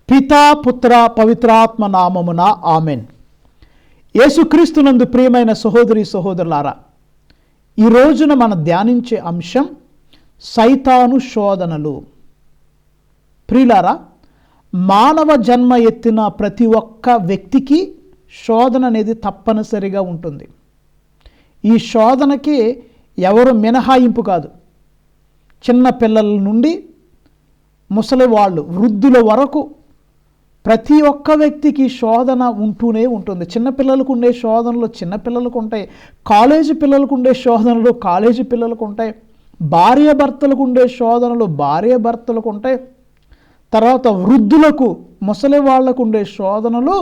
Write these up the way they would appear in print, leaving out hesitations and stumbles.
పితా పుత్ర పవిత్రాత్మ నామమున ఆమెన్. యేసుక్రీస్తునందు ప్రియమైన సహోదరి సహోదరులారా, ఈ రోజున మనం ధ్యానించే అంశం సైతాను శోధనలు. ప్రియులారా, మానవ జన్మ ఎత్తిన ప్రతి ఒక్క వ్యక్తికి శోధన అనేది తప్పనిసరిగా ఉంటుంది. ఈ శోధనకి ఎవరు మినహాయింపు కాదు. చిన్న పిల్లల నుండి ముసలి వాళ్ళు, వృద్ధుల వరకు ప్రతి ఒక్క వ్యక్తికి శోధన ఉంటూనే ఉంటుంది. చిన్నపిల్లలకు ఉండే శోధనలు చిన్నపిల్లలకు ఉంటాయి, కాలేజీ పిల్లలకు ఉండే శోధనలు కాలేజీ పిల్లలకు ఉంటాయి, భార్య భర్తలకు ఉండే శోధనలు భార్య భర్తలకు ఉంటాయి, తర్వాత వృద్ధులకు ముసలి వాళ్లకు ఉండే శోధనలు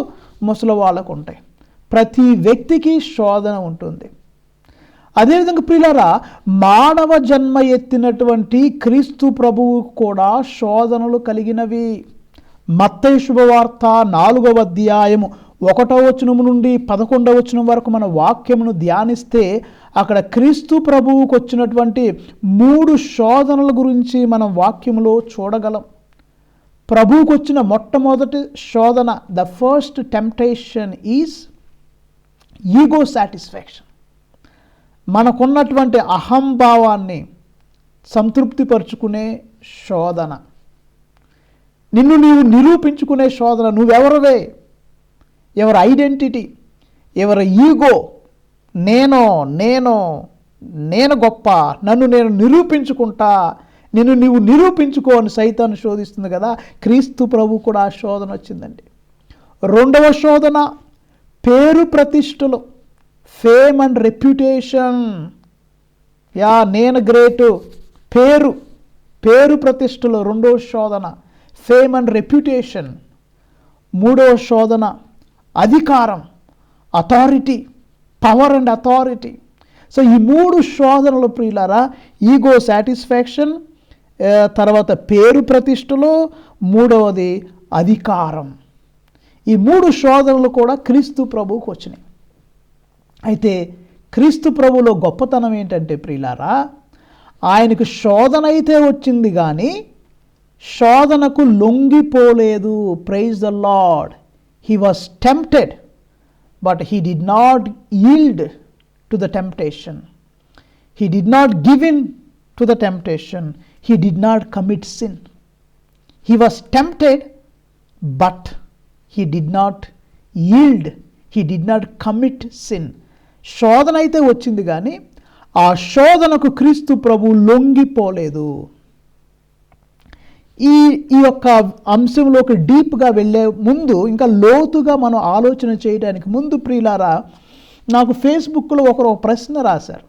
ముసలి వాళ్ళకు ఉంటాయి. ప్రతి వ్యక్తికి శోధన ఉంటుంది. అదేవిధంగా ప్రియులారా, మానవ జన్మ ఎత్తినటువంటి క్రీస్తు ప్రభువు కూడా శోధనలు కలిగినవి. మత్తయి శుభవార్త 4వ అధ్యాయము 1వ వచనం నుండి 11వ వచనం వరకు మన వాక్యమును ధ్యానిస్తే అక్కడ క్రీస్తు ప్రభువుకు వచ్చినటువంటి 3 శోధనల గురించి మనం వాక్యములో చూడగలం. ప్రభువుకు వచ్చిన మొట్టమొదటి శోధన, the first temptation is ego satisfaction. మనకున్నటువంటి అహంభావాన్ని సంతృప్తిపరుచుకునే శోధన, నిన్ను నీవు నిరూపించుకునే శోధన. నువ్వెవరవే, ఎవరి ఐడెంటిటీ, ఎవరి ఈగో, నేను గొప్ప, నన్ను నేను నిరూపించుకుంటా, నిన్ను నీవు నిరూపించుకో అని సైతాను శోధిస్తుంది కదా. క్రీస్తు ప్రభు కూడా ఆ శోధన వచ్చిందండి. 2వ శోధన పేరు ప్రతిష్టలు, ఫేమ్ అండ్ రెప్యుటేషన్. నేను గ్రేటు, పేరు ప్రతిష్టలు 2వ శోధన, ఫేమ్ అండ్ రెప్యుటేషన్. 3వ శోధన అధికారం, authority, power and authority. So ఈ 3 శోధనలు ప్రియులారా, ఈగో సాటిస్ఫాక్షన్, తర్వాత పేరు ప్రతిష్టలు, 3వది అధికారం. ఈ 3 శోధనలు కూడా క్రీస్తు ప్రభువుకు వచ్చినాయి. అయితే క్రీస్తు ప్రభువులో గొప్పతనం ఏంటంటే ప్రియులారా, ఆయనకు శోధన అయితే వచ్చింది కానీ శోధనకు లొంగిపోలేదు. Praise the Lord. He was tempted but he did not yield to the temptation. He did not give in to the temptation. He did not commit sin. He was tempted but he did not yield. He did not commit sin. శోధన అయితే వచ్చింది కానీ ఆ శోధనకు క్రీస్తు ప్రభు లొంగిపోలేదు. ఈ యొక్క అంశంలోకి డీప్గా వెళ్ళే ముందు, ఇంకా లోతుగా మనం ఆలోచన చేయడానికి ముందు ప్రియులారా, నాకు ఫేస్బుక్లో ఒకరు ఒక ప్రశ్న రాశారు.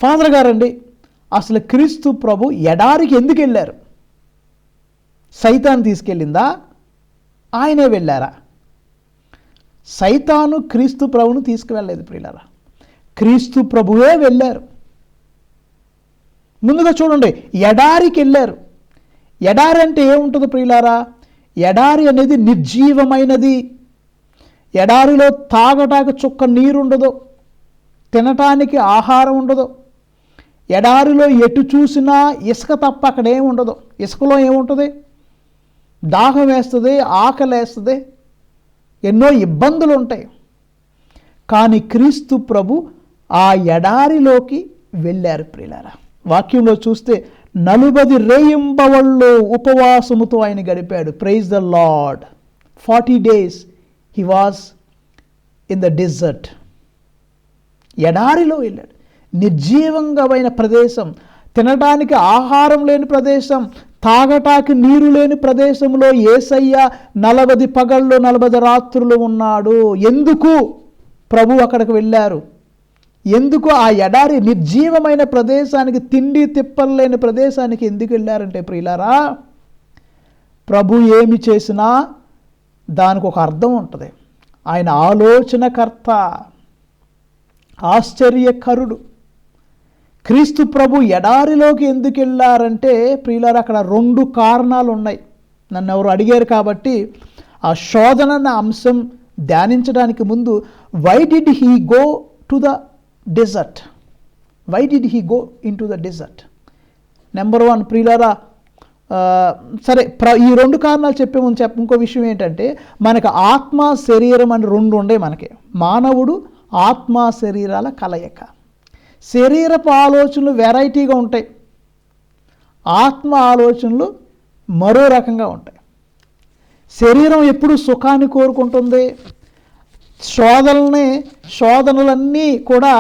ఫాదర్ గారండి, అసలు క్రీస్తు ప్రభు ఎడారికి ఎందుకు వెళ్ళారు? సైతాను తీసుకెళ్ళిందా, ఆయనే వెళ్ళారా? సైతాను క్రీస్తు ప్రభువును తీసుకువెళ్ళలేదు ప్రియులారా, క్రీస్తు ప్రభువే వెళ్ళారు. ముందుగా చూడండి, ఎడారికి వెళ్ళారు. ఎడారి అంటే ఏముంటుంది ప్రియులారా? ఎడారి అనేది నిర్జీవమైనది. ఎడారిలో తాగటానికి చుక్క నీరు ఉండదు, తినటానికి ఆహారం ఉండదు. ఎడారిలో ఎటు చూసినా ఇసుక తప్ప అక్కడ ఏమి ఉండదు. ఇసుకలో ఏముంటుంది? దాహం వేస్తుంది, ఆకలి వేస్తుంది, ఎన్నో ఇబ్బందులు ఉంటాయి. కానీ క్రీస్తు ప్రభు ఆ ఎడారిలోకి వెళ్ళారు ప్రియులారా. వాక్యంలో చూస్తే 40 రేయింబవళ్ళు ఉపవాసముతో ఆయన గడిపాడు. Praise the Lord. 40 days he was in the desert. ఎడారిలో వెళ్ళాడు. నిర్జీవంగమైన ప్రదేశం, తినడానికి ఆహారం లేని ప్రదేశం, తాగటానికి నీరు లేని ప్రదేశంలో యేసయ్య 40 పగళ్ళు 40 రాత్రులు ఉన్నాడు. ఎందుకు ప్రభు అక్కడికి వెళ్ళారు? ఎందుకు ఆ ఎడారి నిర్జీవమైన ప్రదేశానికి, తిండి తిప్పలేని ప్రదేశానికి ఎందుకు వెళ్ళారంటే ప్రియులారా, ప్రభు ఏమి చేసినా దానికి ఒక అర్థం ఉంటుంది. ఆయన ఆలోచనకర్త, ఆశ్చర్యకరుడు. క్రీస్తు ప్రభు ఎడారిలోకి ఎందుకు వెళ్ళారంటే ప్రియులారా, అక్కడ 2 కారణాలు ఉన్నాయి. నన్ను ఎవరు అడిగారు కాబట్టి ఆ శోధన అంశం ధ్యానించడానికి ముందు, why did he go to the desert? Why did he go in to the desert? Number 1 ప్రియులారా, సరే ఈ రెండు కారణాలు చెప్పే ముందు ఇంకో విషయం ఏంటంటే, మనకు ఆత్మ శరీరం అని రెండు ఉండే. మనకి మానవుడు ఆత్మ శరీరాల కలయిక. శరీరపు ఆలోచనలు వెరైటీగా ఉంటాయి, ఆత్మ ఆలోచనలు మరో రకంగా ఉంటాయి. శరీరం ఎప్పుడు సుఖాన్ని కోరుకుంటుంది, శోధనలన్నీ కూడా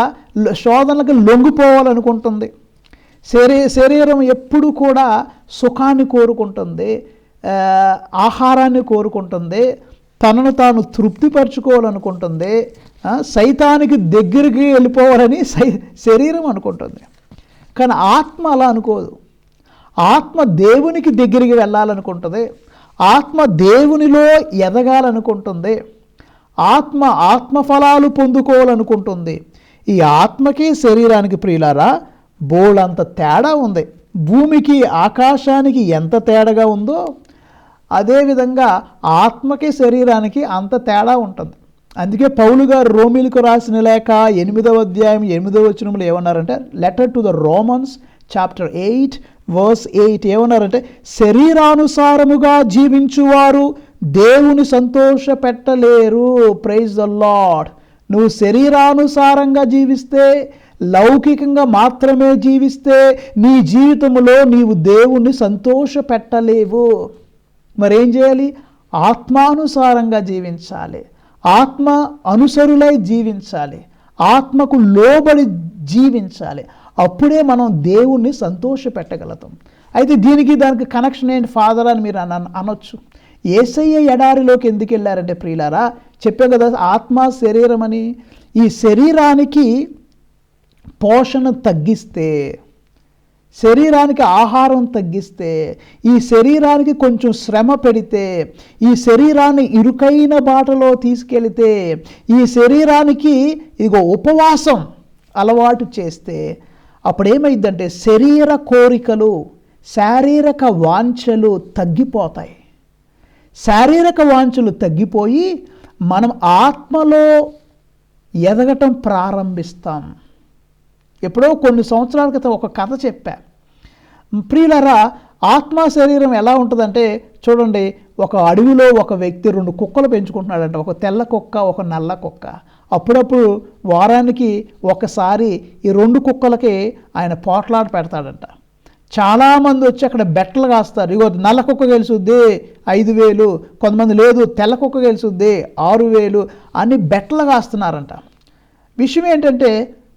శోధనలకు లొంగిపోవాలనుకుంటుంది. శరీరం ఎప్పుడు కూడా సుఖాన్ని కోరుకుంటుంది, ఆహారాన్ని కోరుకుంటుంది, తనను తాను తృప్తిపరచుకోవాలనుకుంటుంది, సైతానికి దగ్గరికి వెళ్ళిపోవాలని శరీరం అనుకుంటుంది. కానీ ఆత్మ అలా అనుకోదు. ఆత్మ దేవునికి దగ్గరికి వెళ్ళాలనుకుంటుంది, ఆత్మ దేవునిలో ఎదగాలనుకుంటుంది, ఆత్మఫలాలు పొందుకోవాలనుకుంటుంది. ఈ ఆత్మకి శరీరానికి ప్రియులారా బోళ్ళంత తేడా ఉంది. భూమికి ఆకాశానికి ఎంత తేడాగా ఉందో అదేవిధంగా ఆత్మకి శరీరానికి అంత తేడా ఉంటుంది. అందుకే పౌలు గారు రోమీలకు రాసిన లేఖ 8వ అధ్యాయం 8వ వచనంలో ఏమన్నారంటే, letter to the Romans chapter 8 verse 8 ఏమన్నారంటే, శరీరానుసారముగా జీవించువారు దేవుని సంతోష పెట్టలేరు. Praise the Lord. నువ్వు శరీరానుసారంగా జీవిస్తే, లౌకికంగా మాత్రమే జీవిస్తే నీ జీవితంలో నీవు దేవుణ్ణి సంతోష పెట్టలేవు. మరేం చేయాలి? ఆత్మానుసారంగా జీవించాలి, ఆత్మ అనుసరులై జీవించాలి, ఆత్మకు లోబడి జీవించాలి. అప్పుడే మనం దేవుణ్ణి సంతోష పెట్టగలుగుతాం. అయితే దానికి కనెక్షన్ ఏంటి ఫాదర్ అని మీరు అనొచ్చు. యేసయ్య ఎడారిలోకి ఎందుకు వెళ్ళారంటే ప్రియులారా, చెప్పాం కదా ఆత్మ శరీరం అని. ఈ శరీరానికి పోషణ తగ్గిస్తే, శరీరానికి ఆహారం తగ్గిస్తే, ఈ శరీరానికి కొంచెం శ్రమ పెడితే, ఈ శరీరాన్ని ఇరుకైన బాటలో తీసుకెళితే, ఈ శరీరానికి ఇదిగో ఉపవాసం అలవాటు చేస్తే అప్పుడేమైందంటే శరీర కోరికలు, శారీరక వాంఛలు తగ్గిపోతాయి. శారీరక వాంఛలు తగ్గిపోయి మనం ఆత్మలో ఎదగటం ప్రారంభిస్తాం. ఎప్పుడో కొన్ని సంవత్సరాల క్రితం ఒక కథ చెప్పా. ప్రియులరా, ఆత్మ శరీరం ఎలా ఉంటుందంటే చూడండి, ఒక అడవిలో ఒక వ్యక్తి 2 కుక్కలు పెంచుకుంటున్నాడంట. ఒక తెల్ల కుక్క, ఒక నల్ల కుక్క. అప్పుడప్పుడు వారానికి ఒకసారి ఈ 2 కుక్కలకి ఆయన పోట్లాట పెడతాడంట. చాలామంది వచ్చి అక్కడ బెట్టలు కాస్తారు. ఇగో నల్ల కుక్క గెలుచుద్ది 5,000, కొంతమంది లేదు తెల్ల కుక్క గెలుచుద్ది 6,000 అని బెట్టలు కాస్తున్నారంట. విషయం ఏంటంటే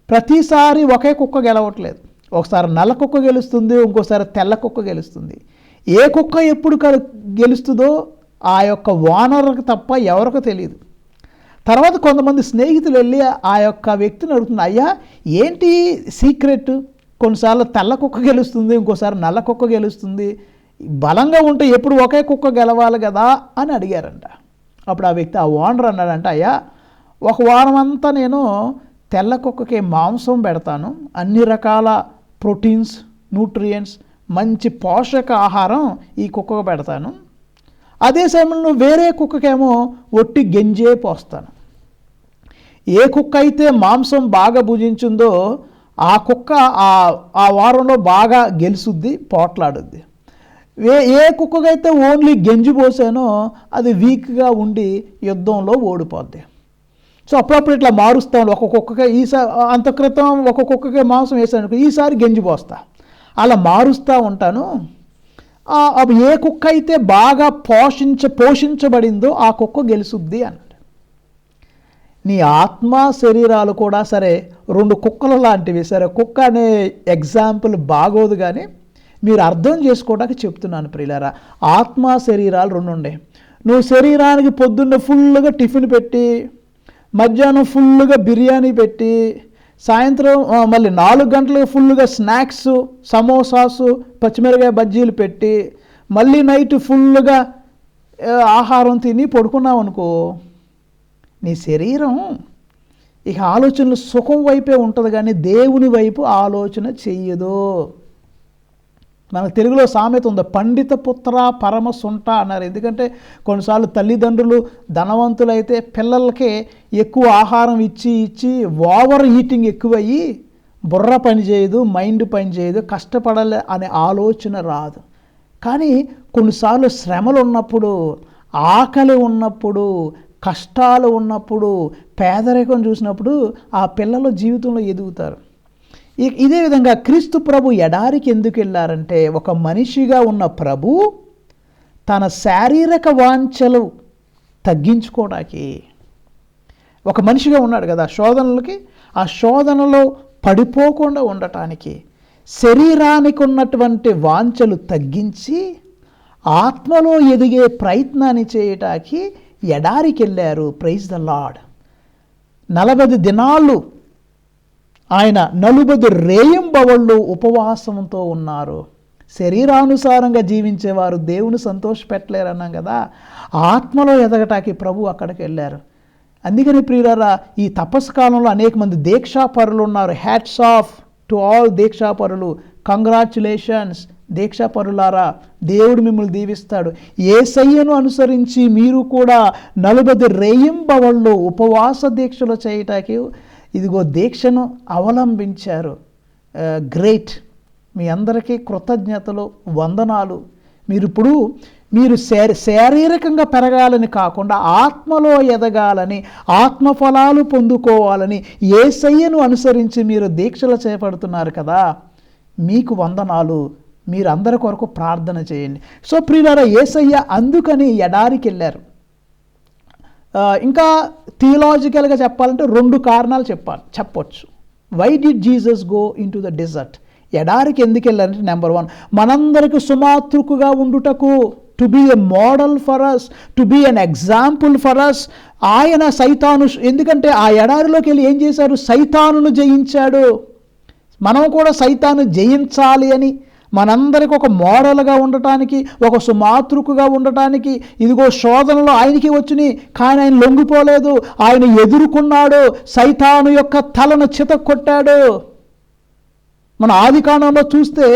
ప్రతిసారి ఒకే కుక్క గెలవట్లేదు. ఒకసారి నల్ల కుక్క గెలుస్తుంది, ఇంకోసారి తెల్ల కుక్క గెలుస్తుంది. ఏ కుక్క ఎప్పుడు గెలుస్తుందో ఆ యొక్క ఓనర్కి తప్ప ఎవరికి తెలియదు. తర్వాత కొంతమంది స్నేహితులు వెళ్ళి ఆ యొక్క వ్యక్తిని అడుగుతున్నారు, అయ్యా ఏంటి సీక్రెట్, కొన్నిసార్లు తెల్ల కుక్క గెలుస్తుంది, ఇంకోసారి నల్ల కుక్క గెలుస్తుంది, బలంగా ఉంటే ఎప్పుడు ఒకే కుక్క గెలవాలి కదా అని అడిగారంట. అప్పుడు ఆ వ్యక్తి, ఆ ఓనర్ అన్నాడంట, అయ్యా ఒక వారం అంతా నేను తెల్ల కుక్కకి మాంసం పెడతాను, అన్ని రకాల ప్రోటీన్స్, న్యూట్రియంట్స్, మంచి పోషక ఆహారం ఈ కుక్కకు పెడతాను. అదే సమయంలో వేరే కుక్కకేమో ఒట్టి గెంజే పోస్తాను. ఏ కుక్క అయితే మాంసం బాగా భుజించిందో ఆ కుక్క ఆ వారంలో బాగా గెలుసుద్ది, పోట్లాడుద్ది. ఏ కుక్కకైతే ఓన్లీ గెంజి పోసానో అది వీక్గా ఉండి యుద్ధంలో ఓడిపోద్ది. సో అప్పుడప్పుడు ఇట్లా మారుస్తాం. ఒక కుక్కకి ఈసారి అంత క్రితం ఒక కుక్కకి మాంసం వేసాను, ఈసారి గెంజి పోస్తా, అలా మారుస్తూ ఉంటాను. అవి ఏ కుక్క అయితే బాగా పోషించబడిందో ఆ కుక్క గెలుసుద్ది అన్నాడు. నీ ఆత్మ శరీరాలు కూడా సరే 2 కుక్కల లాంటివి. సరే కుక్క అనే ఎగ్జాంపుల్ బాగోదు కానీ మీరు అర్థం చేసుకోవడానికి చెప్తున్నాను ప్రియులారా. ఆత్మ శరీరాలు 2 ఉండే. నువ్వు శరీరానికి పొద్దున్న ఫుల్గా టిఫిన్ పెట్టి, మధ్యాహ్నం ఫుల్గా బిర్యానీ పెట్టి, సాయంత్రం మళ్ళీ 4 గంటలకు ఫుల్గా స్నాక్స్, సమోసాసు, పచ్చిమిరకాయ బజ్జీలు పెట్టి, మళ్ళీ నైట్ ఫుల్గా ఆహారం తిని పడుకున్నావు అనుకో, నీ శరీరం ఇక ఆలోచనలు సుఖం వైపే ఉంటుంది కానీ దేవుని వైపు ఆలోచన చెయ్యదు. మనకు తెలుగులో సామెత ఉంది, పండిత పుత్ర పరమ సుంట అన్నారు. ఎందుకంటే కొన్నిసార్లు తల్లిదండ్రులు ధనవంతులైతే పిల్లలకి ఎక్కువ ఆహారం ఇచ్చి ఓవర్ ఈటింగ్ ఎక్కువయ్యి బుర్ర పని చేయదు, మైండ్ పని చేయదు, కష్టపడాలి అనే ఆలోచన రాదు. కానీ కొన్నిసార్లు శ్రమలు ఉన్నప్పుడు, ఆకలి ఉన్నప్పుడు, కష్టాలు ఉన్నప్పుడు, పేదరికం చూసినప్పుడు ఆ పిల్లలు జీవితంలో ఎదుగుతారు. ఇదే విధంగా క్రీస్తు ప్రభు ఎడారికి ఎందుకు వెళ్ళారంటే, ఒక మనిషిగా ఉన్న ప్రభు తన శారీరక వాంఛలు తగ్గించుకోవడానికి, ఒక మనిషిగా ఉన్నాడు కదా శోధనలకి, ఆ శోధనలో పడిపోకుండా ఉండటానికి శరీరానికి ఉన్నటువంటి వాంఛలు తగ్గించి ఆత్మలో ఎదిగే ప్రయత్నాన్ని చేయటానికి ఎడారికి వెళ్ళారు. Praise the Lord. 40 దినాలు ఆయన 40 రేయింబవళ్ళు ఉపవాసంతో ఉన్నారు. శరీరానుసారంగా జీవించేవారు దేవుని సంతోషపెట్టలేరు అన్నాం కదా. ఆత్మలో ఎదగటానికి ప్రభు అక్కడికి వెళ్ళారు. అందుకని ప్రియులారా, ఈ తపస్సు కాలంలో అనేక మంది దీక్షాపరులు ఉన్నారు. హ్యాట్స్ ఆఫ్ టు ఆల్ దీక్షాపరులు. కంగ్రాచ్యులేషన్స్ దీక్షాపరులారా, దేవుడు మిమ్మల్ని దీవిస్తాడు. యేసయ్యను అనుసరించి మీరు కూడా 40 రేయింబవళ్ళు ఉపవాస దీక్షలు చేయటానికి ఇదిగో దీక్షను అవలంబించారు. గ్రేట్. మీ అందరికీ కృతజ్ఞతలు, వందనాలు. మీరు శారీరకంగా పెరగాలని కాకుండా ఆత్మలో ఎదగాలని, ఆత్మఫలాలు పొందుకోవాలని యేసయ్యను అనుసరించి మీరు దీక్షలు చేపడుతున్నారు కదా, మీకు వందనాలు. మీరు అందరి కొరకు ప్రార్థన చేయండి. సో ప్రియులారా, యేసయ్య అందుకని ఎడారికి వెళ్ళారు. ఇంకా థియలాజికల్గా చెప్పాలంటే 2 కారణాలు చెప్పొచ్చు. Why did Jesus go in to the desert? ఎడారికి ఎందుకు వెళ్ళారంటే, నెంబర్ 1, మనందరికి సుమాతృకుగా ఉండుటకు, to be a model for us, to be an example for us. ఆయన సైతాను, ఎందుకంటే ఆ ఎడారిలోకి వెళ్ళి ఏం చేశారు? సైతానును జయించాడు. మనం కూడా సైతాను జయించాలి అని, మనందరికి ఒక మోడల్గా ఉండటానికి, ఒక సుమాతృకుగా ఉండటానికి, ఇదిగో శోధనలో ఆయనకి వచ్చినాయి, కానీ ఆయన లొంగిపోలేదు. ఆయన ఎదుర్కొన్నాడు, సైతాను యొక్క తలను చితక్కొట్టాడు. మన ఆది కాండంలో చూస్తే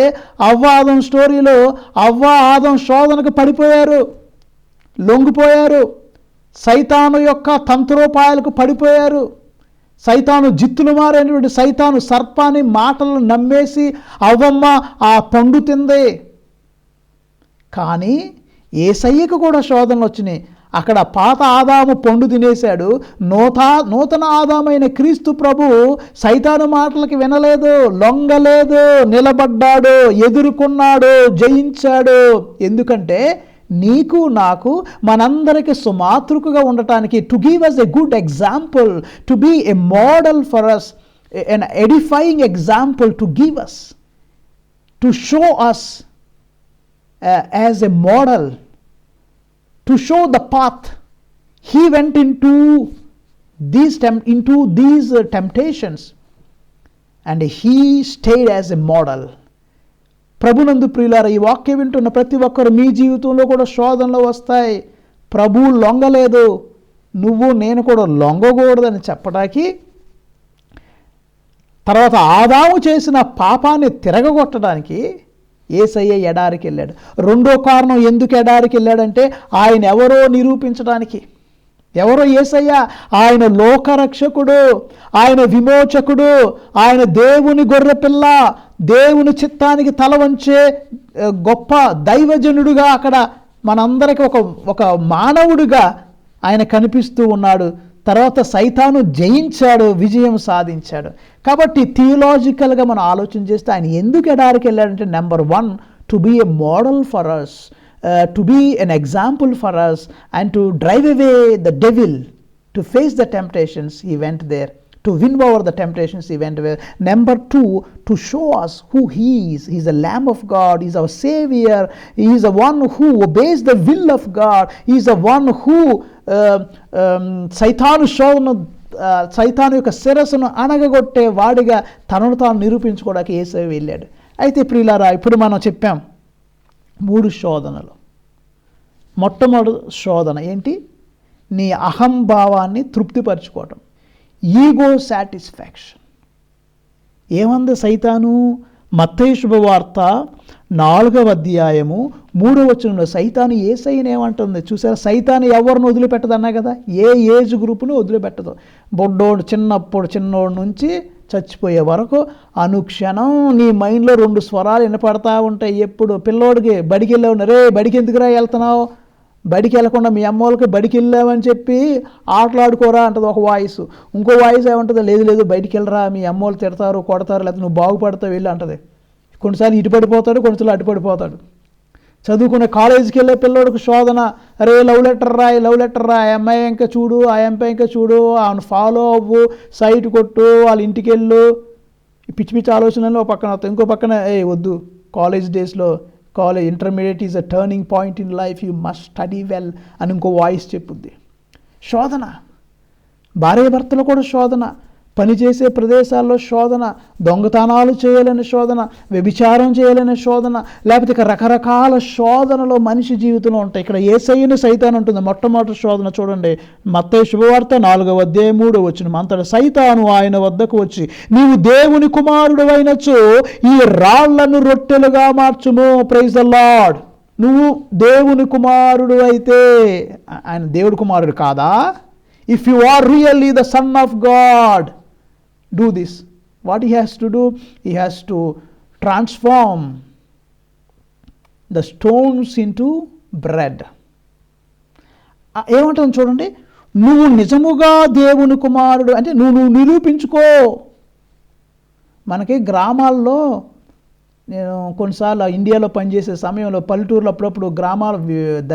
అవ్వ ఆదం స్టోరీలో అవ్వ ఆదం శోధనకు పడిపోయారు, లొంగిపోయారు, సైతాను యొక్క తంత్రోపాయాలకు పడిపోయారు. సైతాను జిత్తులు మారైనటువంటి సైతాను సర్పాన్ని మాటలను నమ్మేసి అవ్వమ్మ ఆ పండు తింది. కానీ యేసయ్యకు కూడా శోధనలు వచ్చినాయి. అక్కడ పాత ఆదాము పండు తినేశాడు. నూతన ఆదామైన క్రీస్తు ప్రభు సైతాను మాటలకి వినలేదు, లొంగలేదు, నిలబడ్డాడు, ఎదుర్కొన్నాడు, జయించాడు. ఎందుకంటే నీకు నాకు మనందరికి సుమాతృకుగా ఉండటానికి, to give us a good example, to be a model for us, an edifying example to give us, to show us as a model, to show the path. He went into these temptations and he stayed as a model. ప్రభునందు ప్రియులారా, ఈ వాక్యం వింటున్న ప్రతి ఒక్కరు మీ జీవితంలో కూడా శోధనలు వస్తాయి. ప్రభు లొంగలేదు, నువ్వు నేను కూడా లొంగకూడదని చెప్పడానికి, తర్వాత ఆదాము చేసిన పాపాన్ని తిరగగొట్టడానికి యేసయ్య ఎడారికి వెళ్ళాడు. 2వ కారణం ఎందుకు ఎడారికి వెళ్ళాడంటే, ఆయన ఎవరో నిరూపించడానికి. ఎవరో యేసయ్య? ఆయన లోకరక్షకుడు, ఆయన విమోచకుడు, ఆయన దేవుని గొర్రెపిల్ల, దేవుని చిత్తానికి తల వంచే గొప్ప దైవజనుడుగా అక్కడ మనందరికీ ఒక మానవుడిగా ఆయన కనిపిస్తూ ఉన్నాడు. తర్వాత సైతాను జయించాడు, విజయం సాధించాడు. కాబట్టి థియలాజికల్గా మనం ఆలోచన చేస్తే ఆయన ఎందుకు ఎడారికి వెళ్ళాడంటే, number 1, to be a model for us, to be an example for us, and to drive away the devil, to face the temptations he went there, to win over the temptations he went away. Number 2, to show us who he is. He is the Lamb of God, he is our Savior, he is the one who obeys the will of God, he is the one who సైతాను యొక్క శిరస్సును అణగగొట్టే వాడిగా తనను తాను నిరూపించుకోవడానికి యేసయ్య వెళ్ళాడు. అయితే ప్రియులారా, ఇప్పుడు మనం చెప్పాం 3 శోధనలు. మొట్టమొదటి శోధన ఏంటి? నీ అహంభావాన్ని తృప్తిపరచుకోవటం, ఈగో సాటిస్ఫాక్షన్. ఏమంది సైతాను? మత్తయి శుభవార్త 4వ అధ్యాయము 3వ వచనంలో సైతాను యేసయ్యను ఏమంటుంది చూసారా? సైతాను ఎవరిని వదిలిపెట్టదు అన్నా కదా, ఏ ఏజ్ గ్రూప్ను వదిలిపెట్టదు. చిన్నోడు నుంచి చచ్చిపోయే వరకు అనుక్షణం నీ మైండ్లో 2 స్వరాలు వినపడతా ఉంటాయి. ఎప్పుడు పిల్లోడికి బడికి వెళ్ళావు, రే బడికి ఎందుకురా వెళ్తున్నావు, బడికి వెళ్ళకుండా మీ అమ్మ వాళ్ళకి బడికి వెళ్ళామని చెప్పి ఆటలాడుకోరా అంటది ఒక వాయిస్. ఇంకో వాయిస్ ఏమంటుంది, లేదు లేదు బయటికి వెళ్ళరా మీ అమ్మ వాళ్ళు తిడతారు కొడతారు, లేకపోతే నువ్వు బాగుపడతావు వెళ్ళి అంటది. కొన్నిసార్లు ఇటు పడిపోతాడు, కొన్నిసార్లు అటు పడిపోతాడు. చదువుకునే కాలేజీకి వెళ్ళే పిల్లోడికి శోధన, అరే లవ్ లెటర్ రా, ఆ అమ్మాయి ఇంకా చూడు, ఆ అమ్మాయి ఇంకా చూడు, ఆమెను ఫాలో అవ్వు, సైట్ కొట్టు, వాళ్ళ ఇంటికి వెళ్ళు, పిచ్చి పిచ్చి ఆలోచనలు ఒక పక్కన వస్తాయి. ఇంకో పక్కన వద్దు, కాలేజ్ డేస్లో intermediate is a turning point in life, you must study well అని ఇంకో వాయిస్ చెప్పుద్ది. శోధన, భార్యాభర్తలు కూడా శోధన, పనిచేసే ప్రదేశాల్లో శోధన, దొంగతనాలు చేయాలని శోధన, వ్యభిచారం చేయాలని శోధన, లేకపోతే ఇక రకరకాల శోధనలు మనిషి జీవితంలో ఉంటాయి. ఇక్కడ యేసయ్యను సైతాను ఉంటుంది. మొట్టమొదటి శోధన చూడండి, మత్తయి శుభవార్త 4:3 అంతటా సైతాను ఆయన వద్దకు వచ్చి, నీవు దేవుని కుమారుడు అయినచో ఈ రాళ్లను రొట్టెలుగా మార్చుము. Praise the Lord. నువ్వు దేవుని కుమారుడు అయితే, ఆయన దేవుడి కుమారుడు కాదా? If you are really the sun of God, do this. What he has to do? He has to transform the stones into bread. ఏమంటాను చూడండి, నువ్వు నిజముగా దేవుని కుమారుడు అంటే నువ్వు నిరూపించుకో. మనకి గ్రామాల్లో, నేను కొన్నిసార్లు ఇండియాలో పనిచేసే సమయంలో పల్లెటూరులో అప్పుడప్పుడు గ్రామాల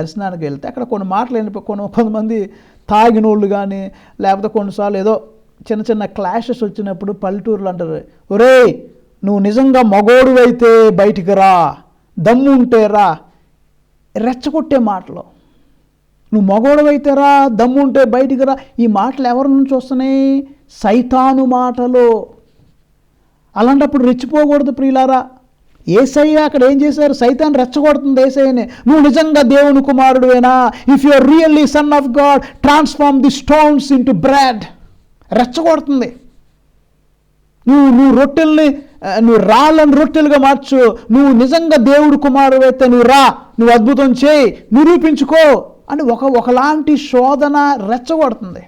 దర్శనానికి వెళ్తే అక్కడ కొన్ని మాటలు కొంతమంది తాగినోళ్ళు కానీ, లేకపోతే కొన్నిసార్లు ఏదో చిన్న చిన్న క్లాషెస్ వచ్చినప్పుడు పల్లెటూరులు అంటారు, ఒరే నువ్వు నిజంగా మగోడు అయితే బయటికి రా, దమ్ము ఉంటే రా, రెచ్చగొట్టే మాటలు. నువ్వు మగోడు అయితే రా, దమ్ము ఉంటే బయటికి రా. ఈ మాటలు ఎవరి నుంచి వస్తున్నాయి? సైతాను మాటలు. అలాంటప్పుడు రెచ్చిపోకూడదు ప్రియులారా. యేసయ్య అక్కడ ఏం చేశారు? సైతాన్ రెచ్చగొడుతుంది యేసయ్యని. నువ్వు నిజంగా దేవుని కుమారుడువేనా? If you are really son of God, transform the stones into bread. రెచ్చగొడుతుంది. నువ్వు రొట్టెల్ని, నువ్వు రాళ్ళని రొట్టెలుగా మార్చు. నువ్వు నిజంగా దేవుడు కుమారుడు అయితే నువ్వు రా, నువ్వు అద్భుతం చేయి, నిరూపించుకో అని ఒకలాంటి శోధన రెచ్చగొడుతుంది.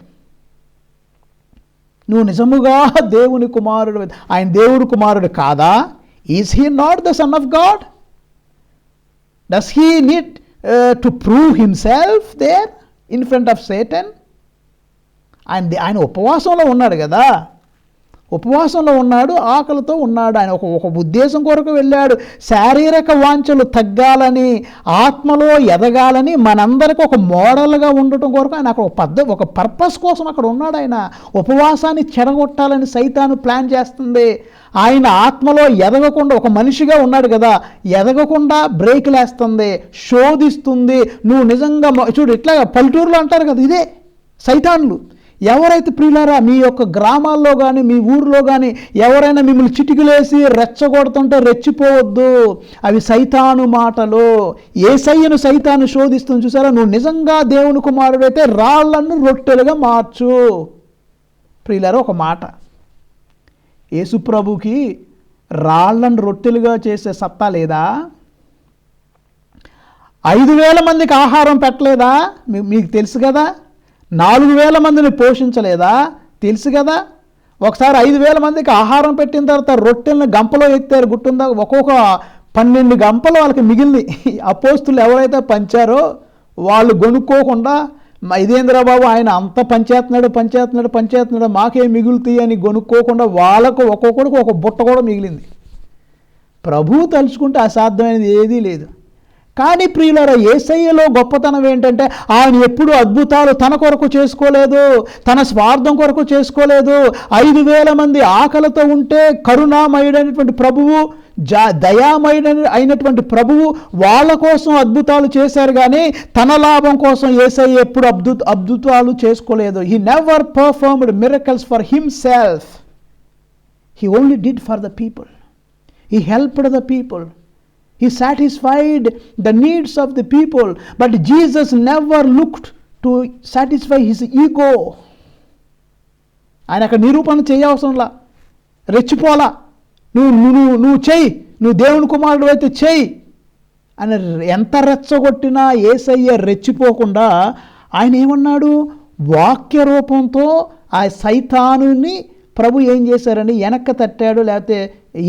నువ్వు నిజముగా దేవుని కుమారుడు, ఆయన దేవుడు కుమారుడు కాదా? Is he not the sun of God? Does he need to prove himself there in front of Satan? ఆయన ఉపవాసంలో ఉన్నాడు కదా, ఉపవాసంలో ఉన్నాడు, ఆకలితో ఉన్నాడు. ఆయన ఒక ఉద్దేశం కొరకు వెళ్ళాడు. శారీరక వాంఛలు తగ్గాలని, ఆత్మలో ఎదగాలని, మనందరికీ ఒక మోడల్గా ఉండటం కొరకు ఆయన అక్కడ ఒక పర్పస్ కోసం అక్కడ ఉన్నాడు. ఆయన ఉపవాసాన్ని చెడగొట్టాలని సైతాను ప్లాన్ చేస్తుంది. ఆయన ఆత్మలో ఎదగకుండా, ఒక మనిషిగా ఉన్నాడు కదా, ఎదగకుండా బ్రేక్ లేస్తుంది, శోధిస్తుంది. నువ్వు నిజంగా చూడు, ఇట్లా పల్లెటూరులో అంటారు కదా, ఇదే సైతాన్లు. ఎవరైతే ప్రియులారా మీ యొక్క గ్రామాల్లో కానీ మీ ఊరిలో కానీ ఎవరైనా మిమ్మల్ని చిటికలేసి రెచ్చగొడుతుంటే రెచ్చిపోవద్దు. అవి సైతాను మాటలు. యేసయ్యను సైతాను శోధిస్తుంది చూసారా. నువ్వు నిజంగా దేవుని కుమారుడైతే రాళ్లను రొట్టెలుగా మార్చు. ప్రియులారా, ఒక మాట, యేసుప్రభుకి రాళ్లను రొట్టెలుగా చేసే సత్తా లేదా? 5,000 మందికి ఆహారం పెట్టలేదా? మీకు తెలుసు కదా. 4,000 మందిని పోషించలేదా? తెలుసు కదా. ఒకసారి 5,000 మందికి ఆహారం పెట్టిన తర్వాత రొట్టెలను గంపలో ఎత్తారు, గుట్టుందా, ఒక్కొక్క 12 గంపలు వాళ్ళకి మిగిలింది. అపోస్తులు ఎవరైతే పంచారో వాళ్ళు గొనుక్కోకుండా, ఇదేంద్రబాబు ఆయన అంత పంచేస్తున్నాడు మాకేం మిగులుతాయి అని గొనుక్కోకుండా వాళ్ళకు ఒక్కొక్కడికి ఒక బుట్ట కూడా మిగిలింది. ప్రభువు తలుచుకుంటే అసాధ్యమైనది ఏదీ లేదు. కానీ ప్రియులారా, యేసయ్యలో గొప్పతనం ఏంటంటే ఆయన ఎప్పుడూ అద్భుతాలు తన కొరకు చేసుకోలేదు, తన స్వార్థం కొరకు చేసుకోలేదు. 5,000 మంది ఆకలితో ఉంటే కరుణామయుడైనటువంటి ప్రభువు, అయినటువంటి ప్రభువు వాళ్ళ కోసం అద్భుతాలు చేశారు. కానీ తన లాభం కోసం యేసయ్య ఎప్పుడు అద్భుతాలు చేసుకోలేదు. He never performed miracles for himself. He only did for the people. He helped the people. He satisfied the needs of the people, but Jesus never looked to satisfy his ego. ఆయన అక్కడ నిరూపణ చేయవసరంలా, రెచ్చిపోలా, నువ్వు చెయ్యి, నువ్వు దేవుని కుమారుడు అయితే చెయ్యి అని ఎంత రెచ్చగొట్టినా యేసయ్య రెచ్చిపోకుండా ఆయన ఏమన్నాడు? వాక్య రూపంతో ఆ సైతానుని ప్రభు ఏం చేశారని వెనక్కి తట్టాడు, లేకపోతే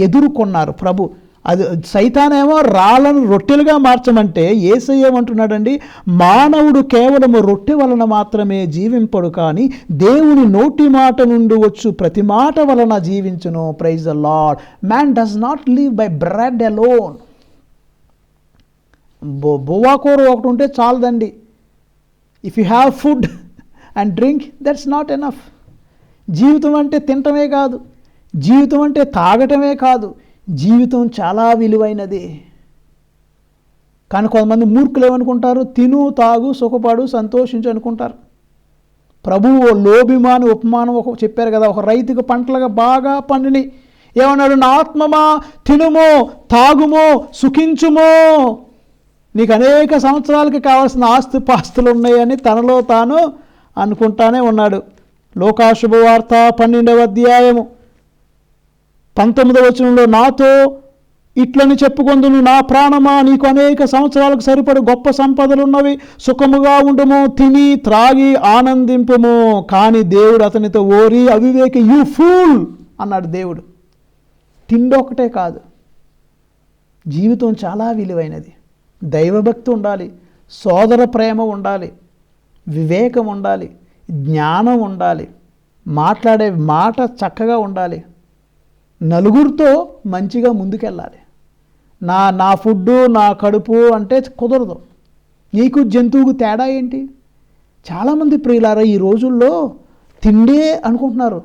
ఎదుర్కొన్నారు ప్రభు. అది సైతానేమో రాళ్ళను రొట్టెలుగా మార్చమంటే యేసయ్య ఏమంటున్నాడండి, మానవుడు కేవలము రొట్టె వలన మాత్రమే జీవింపడు, కానీ దేవుని నోటి మాట నుండి వచ్చు ప్రతి మాట వలన జీవించును. Praise the Lord. Man does not live by bread alone. బువ్వాకూర ఒకటి ఉంటే చాలదండి. If you have food and drink, that's not enough. జీవితం అంటే తినటమే కాదు, జీవితం అంటే తాగటమే కాదు, జీవితం చాలా విలువైనది. కానీ కొంతమంది మూర్ఖులు ఏమనుకుంటారు, తిను తాగు సుఖపడు సంతోషించు అనుకుంటారు. ప్రభువు లోభిమాని ఉపమానం చెప్పారు కదా, ఒక రైతుకు పంటలుగా బాగా పండిని ఏమన్నాడు, నా ఆత్మమా తినుమో తాగుమో సుఖించుమో, నీకు అనేక సంవత్సరాలకి కావాల్సిన ఆస్తుపాస్తులు ఉన్నాయని తనలో తాను అనుకుంటానే ఉన్నాడు. లోకాశుభవార్త 12వ అధ్యాయము 19వ వచనంలో, నాతో ఇట్లని చెప్పుకొందును, నా ప్రాణమా నీకు అనేక సంవత్సరాలకు సరిపడు గొప్ప సంపదలున్నవి, సుఖముగా ఉండుము, తిని త్రాగి ఆనందింపుము. కానీ దేవుడు అతనితో, ఓరి అవివేకి, యూ ఫూల్ అన్నాడు దేవుడు. తిండొకటే కాదు, జీవితం చాలా విలువైనది. దైవభక్తి ఉండాలి, సోదర ప్రేమ ఉండాలి, వివేకం ఉండాలి, జ్ఞానం ఉండాలి, మాట్లాడే మాట చక్కగా ఉండాలి, నలుగురితో మంచిగా ముందుకెళ్ళాలి. నా ఫుడ్డు నా కడుపు అంటే కుదరదు. నీకు జంతువుకు తేడా ఏంటి? చాలామంది ప్రియులారా ఈ రోజుల్లో తిండే అనుకుంటున్నారు,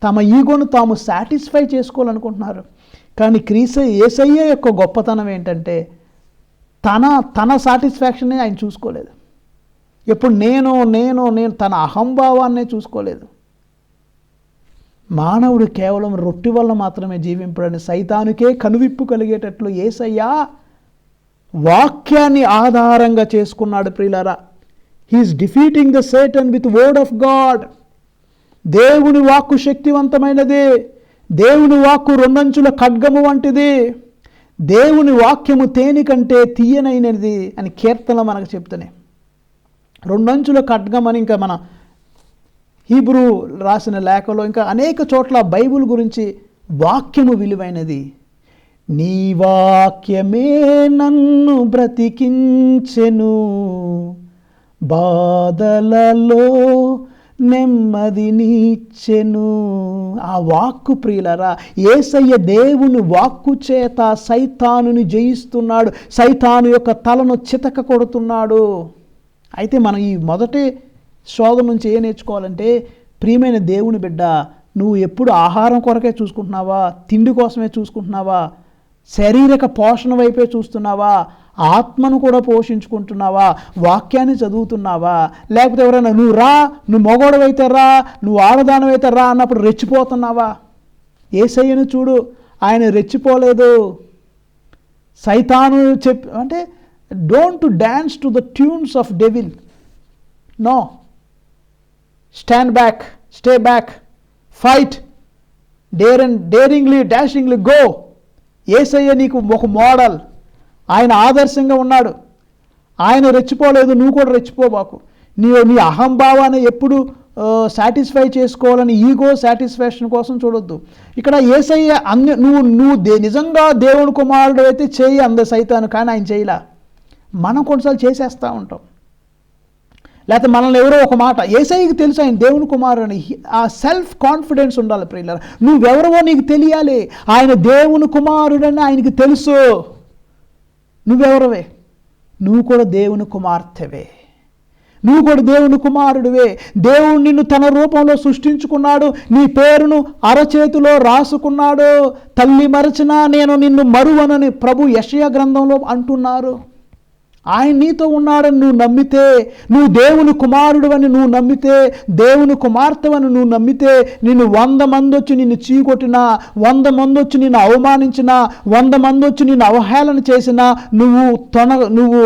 తమ ఈగోను తాము సాటిస్ఫై చేసుకోవాలనుకుంటున్నారు. కానీ యేసయ్య యొక్క గొప్పతనం ఏంటంటే తన సాటిస్ఫాక్షనే ఆయన చూసుకోలేదు. ఎప్పుడు నేను నేను నేను తన అహంభావాన్నే చూసుకోలేదు. మానవుడు కేవలం రొట్టె వల్ల మాత్రమే జీవింపడని సైతానుకే కనువిప్పు కలిగేటట్లు యేసయ్య వాక్యాన్ని ఆధారంగా చేసుకున్నాడు. ప్రియులారా, he's defeating the Satan with word of God. దేవుని వాక్కు శక్తివంతమైనది, దేవుని వాక్కు రెండంచుల ఖడ్గము వంటిది, దేవుని వాక్యము తేనె కంటే తీయనైనది అని కీర్తన మనకు చెప్తున్నాయి. రెండంచుల ఖడ్గం అని ఇంకా మన హీబ్రూ రాసిన లేఖలో ఇంకా అనేక చోట్ల బైబిల్ గురించి వాక్యము విలువైనది. నీ వాక్యమే నన్ను బ్రతికించెను, బాధలలో నెమ్మదినిచ్చెను. ఆ వాక్కు ప్రియులరా, యేసయ్య దేవుని వాక్కు చేత సైతానుని జయిస్తున్నాడు, సైతాను యొక్క తలను చితక కొడుతున్నాడు. అయితే మనం ఈ మొదటి శోధన నుంచి ఏం నేర్చుకోవాలంటే, ప్రియమైన దేవుని బిడ్డ, నువ్వు ఎప్పుడు ఆహారం కొరకే చూసుకుంటున్నావా, తిండి కోసమే చూసుకుంటున్నావా, శారీరక పోషణ వైపే చూస్తున్నావా, ఆత్మను కూడా పోషించుకుంటున్నావా, వాక్యాన్ని చదువుతున్నావా, లేకపోతే ఎవరైనా నువ్వు మగోడవైతే రా, నువ్వు ఆడదానవైతే రా అన్నప్పుడు రెచ్చిపోతున్నావా? యేసయ్యను చూడు, ఆయన రెచ్చిపోలేదు. సైతాను అంటే don't dance to the tunes of devil. No, stand back, stay back, fight, daringly dashingly go. యేసయ్య నీకు ఒక మోడల్, ఆయన ఆదర్శంగా ఉన్నాడు. ఆయన రెచ్చిపోలేదు, నువ్వు కూడా రెచ్చిపోబాకు. నీ అహంభావాన్ని ఎప్పుడు సాటిస్ఫై చేసుకోవాలని ఈగో సాటిస్ఫాక్షన్ కోసం చూడొద్దు. ఇక్కడ యేసయ్య నువ్వు నిజంగా దేవుని కుమారుడు అయితే చేయి అంద సైతాను, కానీ ఆయన చేయలా. మనం కొన్నిసార్లు చేసేస్తూ ఉంటాం. లేకపోతే మనల్ని ఎవరో ఒక మాట, యేసయ్యకి తెలుసు ఆయన దేవుని కుమారుడు అని. ఆ సెల్ఫ్ కాన్ఫిడెన్స్ ఉండాలి ప్రియులారా. నువ్వెవరవో నీకు తెలియాలి, ఆయన దేవుని కుమారుడని ఆయనకి తెలుసు. నువ్వెవరవే? నువ్వు కూడా దేవుని కుమార్తెవే, నువ్వు కూడా దేవుని కుమారుడివే. దేవుడు నిన్ను తన రూపంలో సృష్టించుకున్నాడు, నీ పేరును అరచేతిలో రాసుకున్నాడు. తల్లి మరచినా నేను నిన్ను మరువనని ప్రభు యెషయా గ్రంథంలో అంటున్నారు. ఆయన నీతో ఉన్నాడని నువ్వు నమ్మితే, నువ్వు దేవుని కుమారుడు అని నువ్వు నమ్మితే, దేవుని కుమార్తెవని నువ్వు నమ్మితే, నిన్ను 100 మంది వచ్చి నిన్ను చీకొట్టినా, 100 మంది వచ్చి నిన్ను అవమానించినా, 100 మంది వచ్చి నిన్ను అవహేళన చేసినా, నువ్వు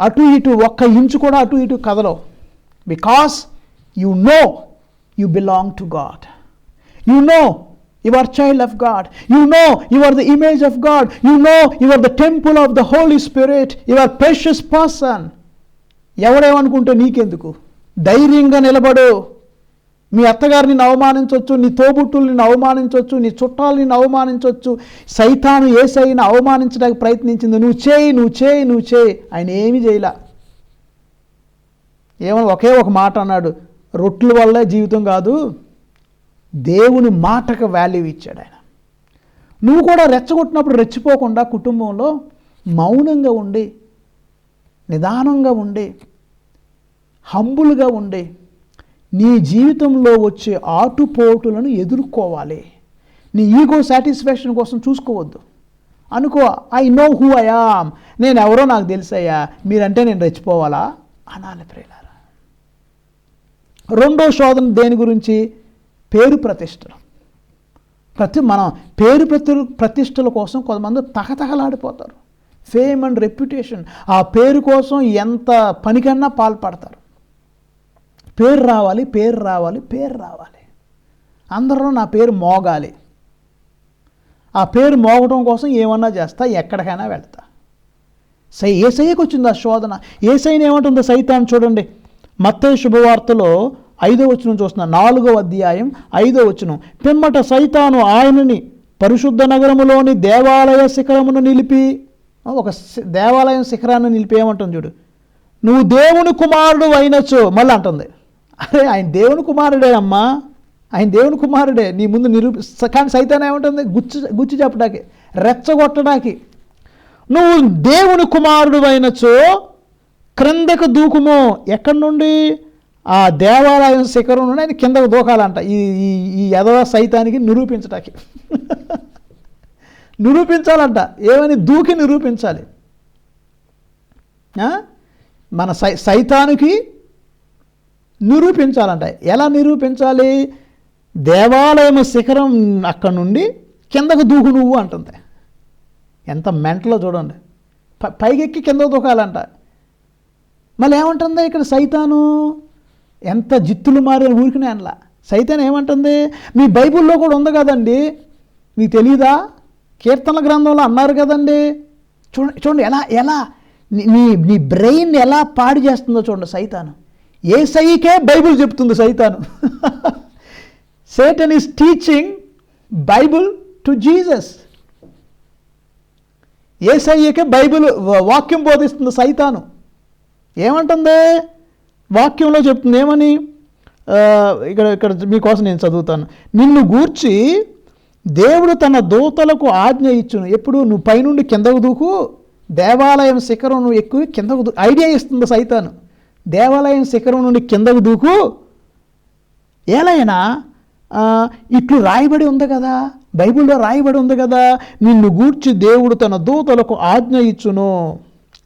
అటు ఇటు ఒక్క ఇంచు కూడా అటు ఇటు కదలవు. Because you know you belong to God. You know you are child of God. You know you are the image of God. You know you are the temple of the Holy Spirit. You are precious person. ఎవడేమనుకుంటే నీకెందుకు? ధైర్యంగా నిలబడు. మీ అత్తగారిని అవమానించవచ్చు, నీ తోబుట్టుల్ని అవమానించవచ్చు, నీ చుట్టాలని అవమానించవచ్చు. సైతాను యేసయ్యను అవమానించడానికి ప్రయత్నించింది. నువ్వు చేయి. ఆయన ఏమీ చేయలే. ఏమన్నా ఒకే ఒక మాట అన్నాడు, రొట్టెల వల్లే జీవితం కాదు, దేవుని మాటకు వాల్యూ ఇచ్చాడు ఆయన. నువ్వు కూడా రెచ్చగొట్టినప్పుడు రెచ్చిపోకుండా కుటుంబంలో మౌనంగా ఉండి, నిదానంగా ఉండి, హంబుల్గా ఉండి నీ జీవితంలో వచ్చే ఆటుపోటులను ఎదుర్కోవాలి. నీ ఈగో సాటిస్ఫాక్షన్ కోసం చూసుకోవద్దు. అనుకో, I know who I am, నేను ఎవరో నాకు తెలుసయ్యా, మీరంటే నేను రెచ్చిపోవాలా అనాలి ప్రియులారా. రెండో శోధన దేని గురించి? పేరు ప్రతిష్టలు. మనం పేరు ప్రతిష్టల కోసం కొంతమంది తహతహలాడిపోతారు. ఫేమ్ అండ్ రెప్యుటేషన్, ఆ పేరు కోసం ఎంత పనికన్నా పాల్పడతారు. పేరు రావాలి. అందరూ నా పేరు మోగాలి. ఆ పేరు మోగటం కోసం ఏమన్నా చేస్తా, ఎక్కడికైనా వెళ్తా. యేసయ్యకు వచ్చింది ఆ శోధన. యేసయ్యని ఏమంటుందో సైతాన్ చూడండి. మత్తయి శుభవార్తలో 5వ వచనం చూస్తున్నా, 4వ అధ్యాయం 5వ వచనం. పిమ్మట సైతాను ఆయనని పరిశుద్ధ నగరములోని దేవాలయ శిఖరమును నిలిపి, ఒక దేవాలయం శిఖరాన్ని నిలిపి ఏమంటుంది చూడు, నువ్వు దేవుని కుమారుడు అయినచో, మళ్ళీ అంటుంది. అరే ఆయన దేవుని కుమారుడే అమ్మా, ఆయన దేవుని కుమారుడే, నీ ముందు కానీ సైతాన్ ఏమంటుంది? గుచ్చి చెప్పడానికి, రెచ్చగొట్టడానికి. నువ్వు దేవుని కుమారుడు అయినచో క్రిందకు దూకుము. ఎక్కడి నుండి? ఆ దేవాలయం శిఖరం నుండి ఆయన కిందకు దూకాలంట. ఈ యదవ సైతానికి నిరూపించడానికి నిరూపించాలంట. ఏమని? దూకి నిరూపించాలి. మన సైతానికి నిరూపించాలంట. ఎలా నిరూపించాలి? దేవాలయం శిఖరం అక్కడ నుండి కిందకు దూకు నువ్వు అంటుంది. ఎంత మెంటలో చూడండి. పైకెక్కి కిందకు దూకాలంట. మళ్ళీ ఏమంటుంది ఇక్కడ సైతాను? ఎంత జిత్తులు మారిన ఊరికినే అనలా. సైతాన్ ఏమంటుంది? మీ బైబిల్లో కూడా ఉంది కదండి, మీకు తెలీదా? కీర్తనల గ్రంథంలో అన్నారు కదండి. చూడండి ఎలా నీ బ్రెయిన్ ఎలా పాడు చేస్తుందో చూడండి సైతాను. యేసయ్యకే బైబిల్ చెప్తుంది సైతాను. Satan is teaching Bible to Jesus. యేసయ్యకే బైబిల్ వాక్యం బోధిస్తుంది సైతాను. ఏమంటుంది? వాక్యంలో చెప్తుంది ఏమని? ఇక్కడ మీకోసం నేను చదువుతాను. నిన్ను గూర్చి దేవుడు తన దూతలకు ఆజ్ఞ ఇచ్చును. ఎప్పుడు? నువ్వు పైనుండి కిందకు దూకు, దేవాలయం శిఖరం నువ్వు ఎక్కువ కిందకు ఐడియా ఇస్తుంది సైతాను. దేవాలయం శిఖరం నుండి కిందకు దూకు. ఏలైనా ఇట్లు రాయబడి ఉంది కదా, బైబిల్లో రాయబడి ఉంది కదా, నిన్ను గూర్చి దేవుడు తన దూతలకు ఆజ్ఞ ఇచ్చును,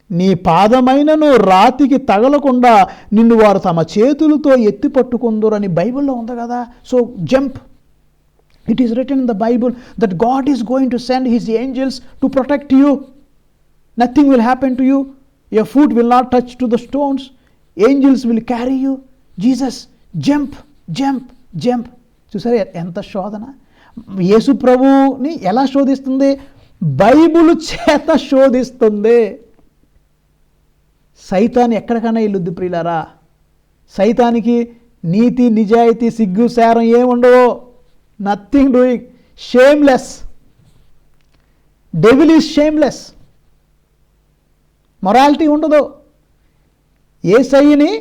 నీ పాదమైనను రాతికి తగలకుండా నిన్ను వారు తమ చేతులతో ఎత్తి పట్టుకుందురని బైబిల్లో ఉంది కదా. So jump. It is written in the Bible that God is going to send his angels to protect you. Nothing will happen to you. Your foot will not touch to the stones. Angels will carry you. Jesus, jump. చూసారా ఎంత శోధన? యేసు ప్రభుని ఎలా శోధిస్తుంది? Bible చేత శోధిస్తుంది. సైతాన్ ఎక్కడికైనా ఇల్లుద్ది ప్రియులారా. సైతానికి నీతి, నిజాయితీ, సిగ్గు, శారం ఏముండవు. Nothing doing. Shameless. Devil is shameless. Morality ఉండదు. యేసయ్యని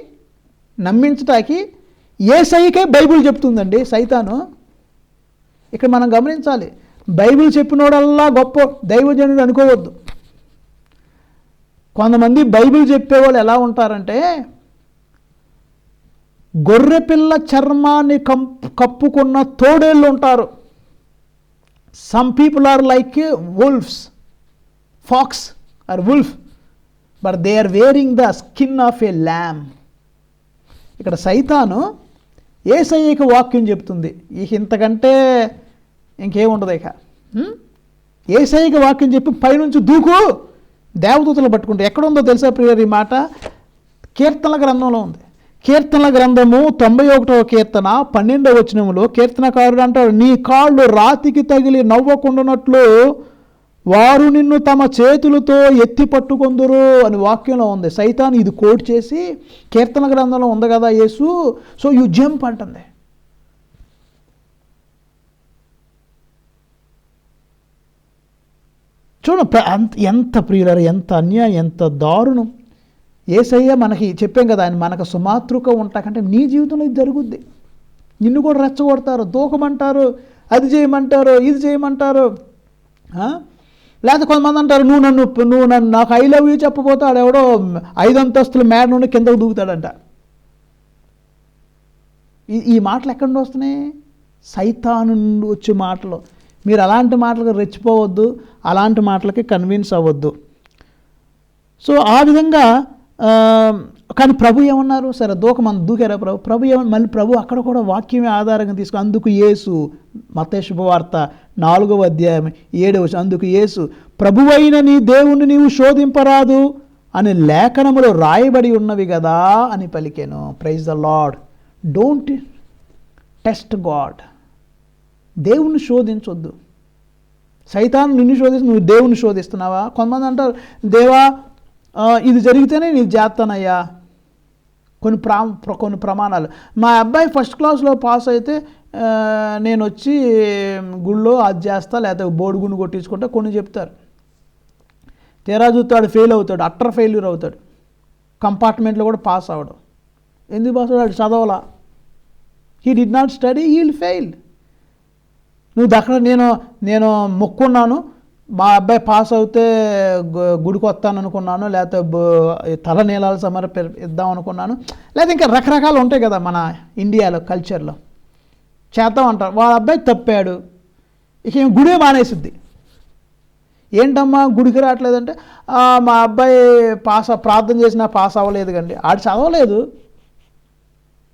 నమ్మించటానికి యేసయ్యకే బైబిల్ చెప్తుందండి సైతాను. ఇక్కడ మనం గమనించాలి. బైబిల్ చెప్పినోడల్లా గొప్ప దైవజనుడు అనుకోవద్దు. కొంతమంది బైబిల్ చెప్పేవాళ్ళు ఎలా ఉంటారంటే, గొర్రెపిల్ల చర్మాన్ని కప్పుకున్న తోడేళ్ళు ఉంటారు. Some people are like wolfs, fox are wolf, but they are wearing the skin of a lamb. ఇక్కడ సైతాను యేసయ్యకి వాక్యం చెప్తుంది. ఇంతకంటే ఇంకేముండదు. ఇక యేసయ్యకి వాక్యం చెప్పి పైనుంచి దూకు, దేవదూతలు పట్టుకుంటే. ఎక్కడుందో తెలుసా ప్రియర్ ఈ మాట? కీర్తనల గ్రంథంలో ఉంది. కీర్తనల గ్రంథము 91వ కీర్తన 12వ వచనములో కీర్తనకారుడు అంటాడు, నీ కాళ్ళు రాతికి తగిలి నవ్వకుండానట్లు వారు నిన్ను తమ చేతులతో ఎత్తి పట్టుకొందురు అని వాక్యంలో ఉంది. సైతాన్ ఇది కోట్ చేసి కీర్తన గ్రంథంలో ఉంది కదా యేసు, సో యు జంప్ అంటుంది. ఎంత ప్రియులారు, ఎంత అన్యాయం, ఎంత దారుణం. యేసయ్య మనకి చెప్పాం కదా, ఆయన మనకు సుమాతృక ఉంటాకంటే నీ జీవితంలో ఇది జరుగుద్ది. నిన్ను కూడా రెచ్చగొడతారు, దూకమంటారు, అది చేయమంటారు, ఇది చేయమంటారు. లేకపోతే కొంతమంది అంటారు, నువ్వు నన్ను నాకు ఐ లవ్ యూ చెప్పబోతే ఆడెవడో 5 అంతస్తుల మేడ నుండి కిందకు దూకుతాడంట. ఈ మాటలు ఎక్కడి నుండి వస్తున్నాయి? సైతాను నుండి వచ్చే మాటలు. మీరు అలాంటి మాటలకు రెచ్చిపోవద్దు, అలాంటి మాటలకి కన్విన్స్ అవ్వద్దు. సో ఆ విధంగా కానీ ప్రభు ఏమన్నారు? సరే దూకారా ప్రభు ఏమన్నా? మళ్ళీ ప్రభు అక్కడ కూడా వాక్యమే ఆధారంగా తీసుకుని, అందుకు యేసు, మత్తయి శుభవార్త 4వ అధ్యాయం 7వ వచనం, అందుకు యేసు, ప్రభువైన నీ దేవుణ్ణి నీవు శోధింపరాదు అని లేఖనములో రాయబడి ఉన్నవి కదా అని పలికెను. Praise the Lord. Don't test God. దేవుణ్ణి శోధించొద్దు. సైతాను నిన్ను శోధిస్తు, నువ్వు దేవుణ్ణి శోధిస్తున్నావా? కొంతమంది అంటారు, దేవా ఇది జరిగితేనే నేను చేస్తానయ్యా. కొన్ని ప్రమాణాలు. మా అబ్బాయి ఫస్ట్ క్లాస్లో పాస్ అయితే నేను వచ్చి గుళ్ళో అది చేస్తా, లేకపోతే బోర్డు గుండు కొట్టించుకుంటా కొన్ని చెప్తారు. తీరా చూస్తాడు ఫెయిల్ అవుతాడు, అట్టర్ ఫెయిల్యూర్ అవుతాడు. కంపార్ట్మెంట్లో కూడా పాస్ అవ్వడం. ఎందుకు పాస్ అవ్వడాడు? చదవలా. He did not study, he will fail. నువ్వు అక్కడ నేను మొక్కున్నాను, మా అబ్బాయి పాస్ అవుతే గుడికి వస్తాను అనుకున్నాను, లేకపోతే తల నీలాలు ఇద్దాం అనుకున్నాను, లేదా ఇంకా రకరకాలు ఉంటాయి కదా మన ఇండియాలో కల్చర్లో. చేద్దాం అంటారు. వాళ్ళ అబ్బాయి తప్పాడు, ఇక ఏం గుడే మానేసిద్ది. ఏంటమ్మా గుడికి రావట్లేదంటే, మా అబ్బాయి ప్రార్థన చేసినా పాస్ అవ్వలేదు కండి. ఆడు చదవలేదు.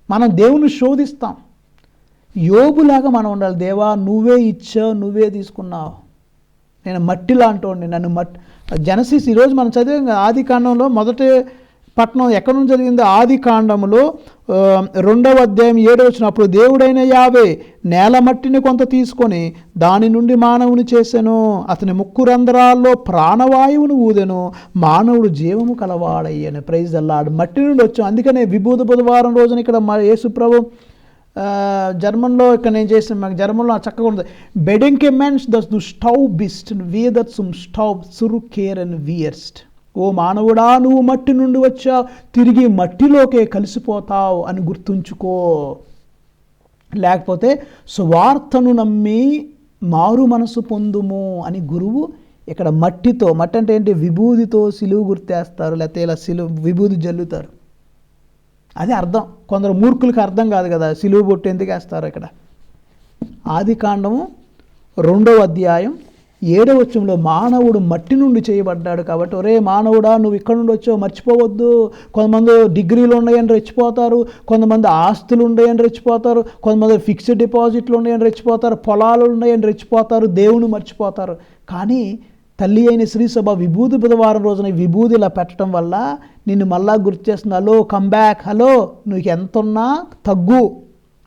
మనం దేవుని శోధిస్తాం. యోబులాగా మనం ఉండాలి. దేవా నువ్వే ఇచ్చావు, నువ్వే తీసుకున్నావు, నేను మట్టి లాంటోండి, నన్ను జెనసిస్ ఈరోజు మనం చదివాం కదా, ఆది కాండంలో మొదటి పట్టణం ఎక్కడి నుంచి జరిగిందో, ఆది కాండంలో 2వ అధ్యాయం 7వ వచనం, అప్పుడు దేవుడైన యావే నేల మట్టిని కొంత తీసుకొని దాని నుండి మానవుని చేసెను, అతని ముక్కు రంధ్రాల్లో ప్రాణవాయువును ఊదెను, మానవుడు జీవము కలవాడయ్యను. Praise the lord. మట్టి నుండి వచ్చాం. అందుకనే విభూత బుధవారం రోజున ఇక్కడ యేసు ప్రభు జర్మన్లో ఇక్కడ నేను చేసిన మాకు జర్మన్లో చక్కగా ఉంటుంది. బెడెంకే మెన్స్ దస్ దు stove బిస్ట్ వీదర్ సుమ్ stove Suru care and వియర్స్ట్. ఓ మానవుడా, నువ్వు మట్టి నుండి వచ్చావు, తిరిగి మట్టిలోకే కలిసిపోతావు అని గుర్తుంచుకో. లేకపోతే సువార్తను నమ్మి మారు మనసు పొందుము అని గురువు ఇక్కడ మట్టి అంటే ఏంటి? విభూదితో సిలువు గుర్తేస్తారు, లేకపోతే ఇలా విభూది జల్లుతారు. అదే అర్థం. కొందరు మూర్ఖులకు అర్థం కాదు కదా, సిలువు బొట్టు ఎందుకు వేస్తారు ఇక్కడ. ఆది కాండము 2వ అధ్యాయం 7వ వచనంలో మానవుడు మట్టి నుండి చేయబడ్డాడు కాబట్టి, ఒరే మానవుడా నువ్వు ఇక్కడ నుండి వచ్చావు మర్చిపోవద్దు. కొంతమంది డిగ్రీలు ఉన్నాయని రెచ్చిపోతారు, కొంతమంది ఆస్తులు ఉన్నాయని రెచ్చిపోతారు, కొంతమంది ఫిక్స్డ్ డిపాజిట్లు ఉన్నాయని రెచ్చిపోతారు, పొలాలు ఉన్నాయని రెచ్చిపోతారు, దేవుని మర్చిపోతారు. కానీ తల్లి అయిన శ్రీసభ విభూతి బుధవారం రోజున విభూతి ఇలా పెట్టడం వల్ల నిన్ను మళ్ళా గుర్తు చేస్తుంది. హలో కమ్ బ్యాక్, హలో నువ్వు ఎంత ఉన్నా తగ్గు,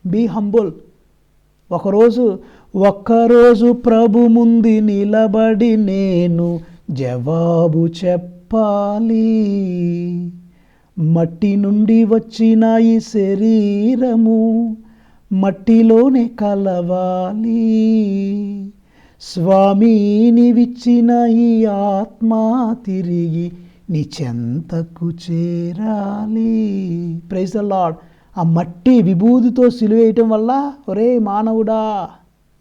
బీ హంబుల్. ఒక్కరోజు ప్రభు ముందు నిలబడి నేను జవాబు చెప్పాలి. మట్టి నుండి వచ్చిన ఈ శరీరము మట్టిలోనే కలవాలి, స్వామి నీవిచ్చిన ఈ ఆత్మ తిరిగి నీ చెంతకు చేరాలి. Praise the Lord. ఆ మట్టి విభూతితో సిలువేయటం వల్ల, ఒరే మానవుడా,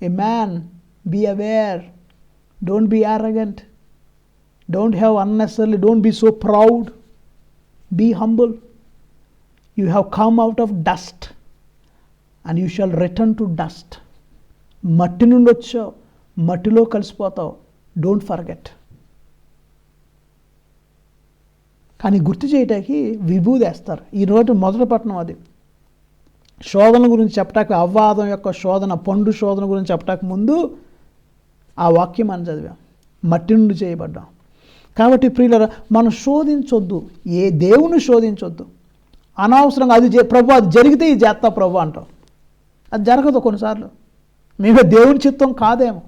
a man, be aware, don't be arrogant, don't have unnecessary, don't be so proud, be humble. You have come out of dust and you shall return to dust. మట్టి నుండి వచ్చావు, మట్టిలో కలిసిపోతావు. Don't forget. కానీ గుర్తు చేయటానికి విభూది వేస్తారు. ఈరోజు మొదటి పట్టణం అది. శోధన గురించి చెప్పటానికి, అవ్వాదం యొక్క శోధన, పండు శోధన గురించి చెప్పటానికి ముందు ఆ వాక్యం మనం చదివాం. మట్టి నుండి చేయబడ్డాం. కాబట్టి ప్రియులారా, మనం శోధించొద్దు, ఏ దేవుని శోధించొద్దు. అనవసరంగా ప్రభు అది జరిగితే ఇది చేస్తా ప్రభు అంటాం. అది జరగదు కొన్నిసార్లు. మేము దేవుని చిత్తం కాదేమో.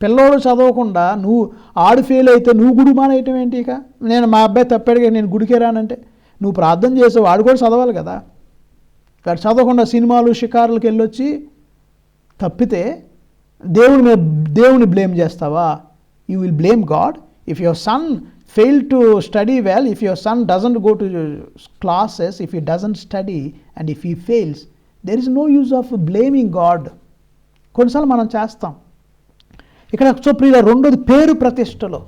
పిల్లోడు చదవకుండా నువ్వు ఆడు ఫెయిల్ అయితే నువ్వు గుడి మానేయటం ఏంటి? ఇక నేను మా అబ్బాయి తప్పాడుగా నేను గుడికే రానంటే నువ్వు ప్రార్థన చేసావు, వాడు కూడా చదవాలి కదా. ఇక్కడ చదవకుండా సినిమాలు షికారులకు వెళ్ళొచ్చి తప్పితే దేవుని బ్లేమ్ చేస్తావా? you will blame God. If your son failed to study well, if your son doesn't go to classes, if he doesn't study and if he fails, there is no use of blaming God. కొన్నిసార్లు మనం చేస్తాం. ఇక్కడ so ప్రియుల రెండోది పేరు ప్రతిష్టలో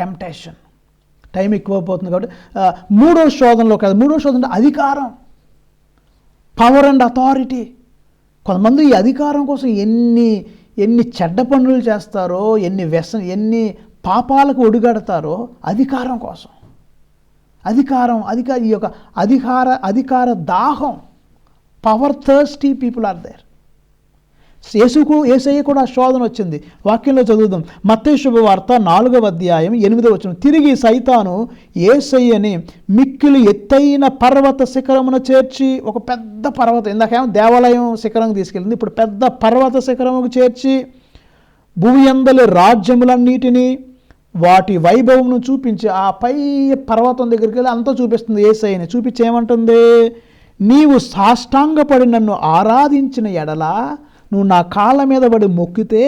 temptation. Time ఎక్కువైపోతుంది కాబట్టి మూడో శోధనలో కాదు, మూడో శోధన అధికారం, పవర్ అండ్ అథారిటీ. కొంతమంది ఈ అధికారం కోసం ఎన్ని చెడ్డ పనులు చేస్తారో, ఎన్ని పాపాలకు ఒడిగడతారో అధికారం కోసం. ఈ యొక్క అధికార దాహం, power thirsty people are there. యేసయ్య కూడా శోధన వచ్చింది. వాక్యంలో చదువుదాం. మత్తయి శుభవార్త 4వ అధ్యాయం 8వ వచనం. తిరిగి సైతాను యేసయ్యని మిక్కిలి ఎత్తైన పర్వత శిఖరమును చేర్చి, ఒక పెద్ద పర్వతం, ఇందాకేమో దేవాలయం శిఖరం తీసుకెళ్ళింది, ఇప్పుడు పెద్ద పర్వత శిఖరముకు చేర్చి భూమి యందలి రాజ్యములన్నిటినీ వాటి వైభవమును చూపించి, ఆ పై పర్వతం దగ్గరికి వెళ్ళి అంతా చూపిస్తుంది. యేసయ్యని చూపించి ఏమంటుంది? నీవు సాష్టాంగపడి నన్ను ఆరాధించిన ఎడల, నువ్వు నా కాళ్ళ మీద పడి మొక్కితే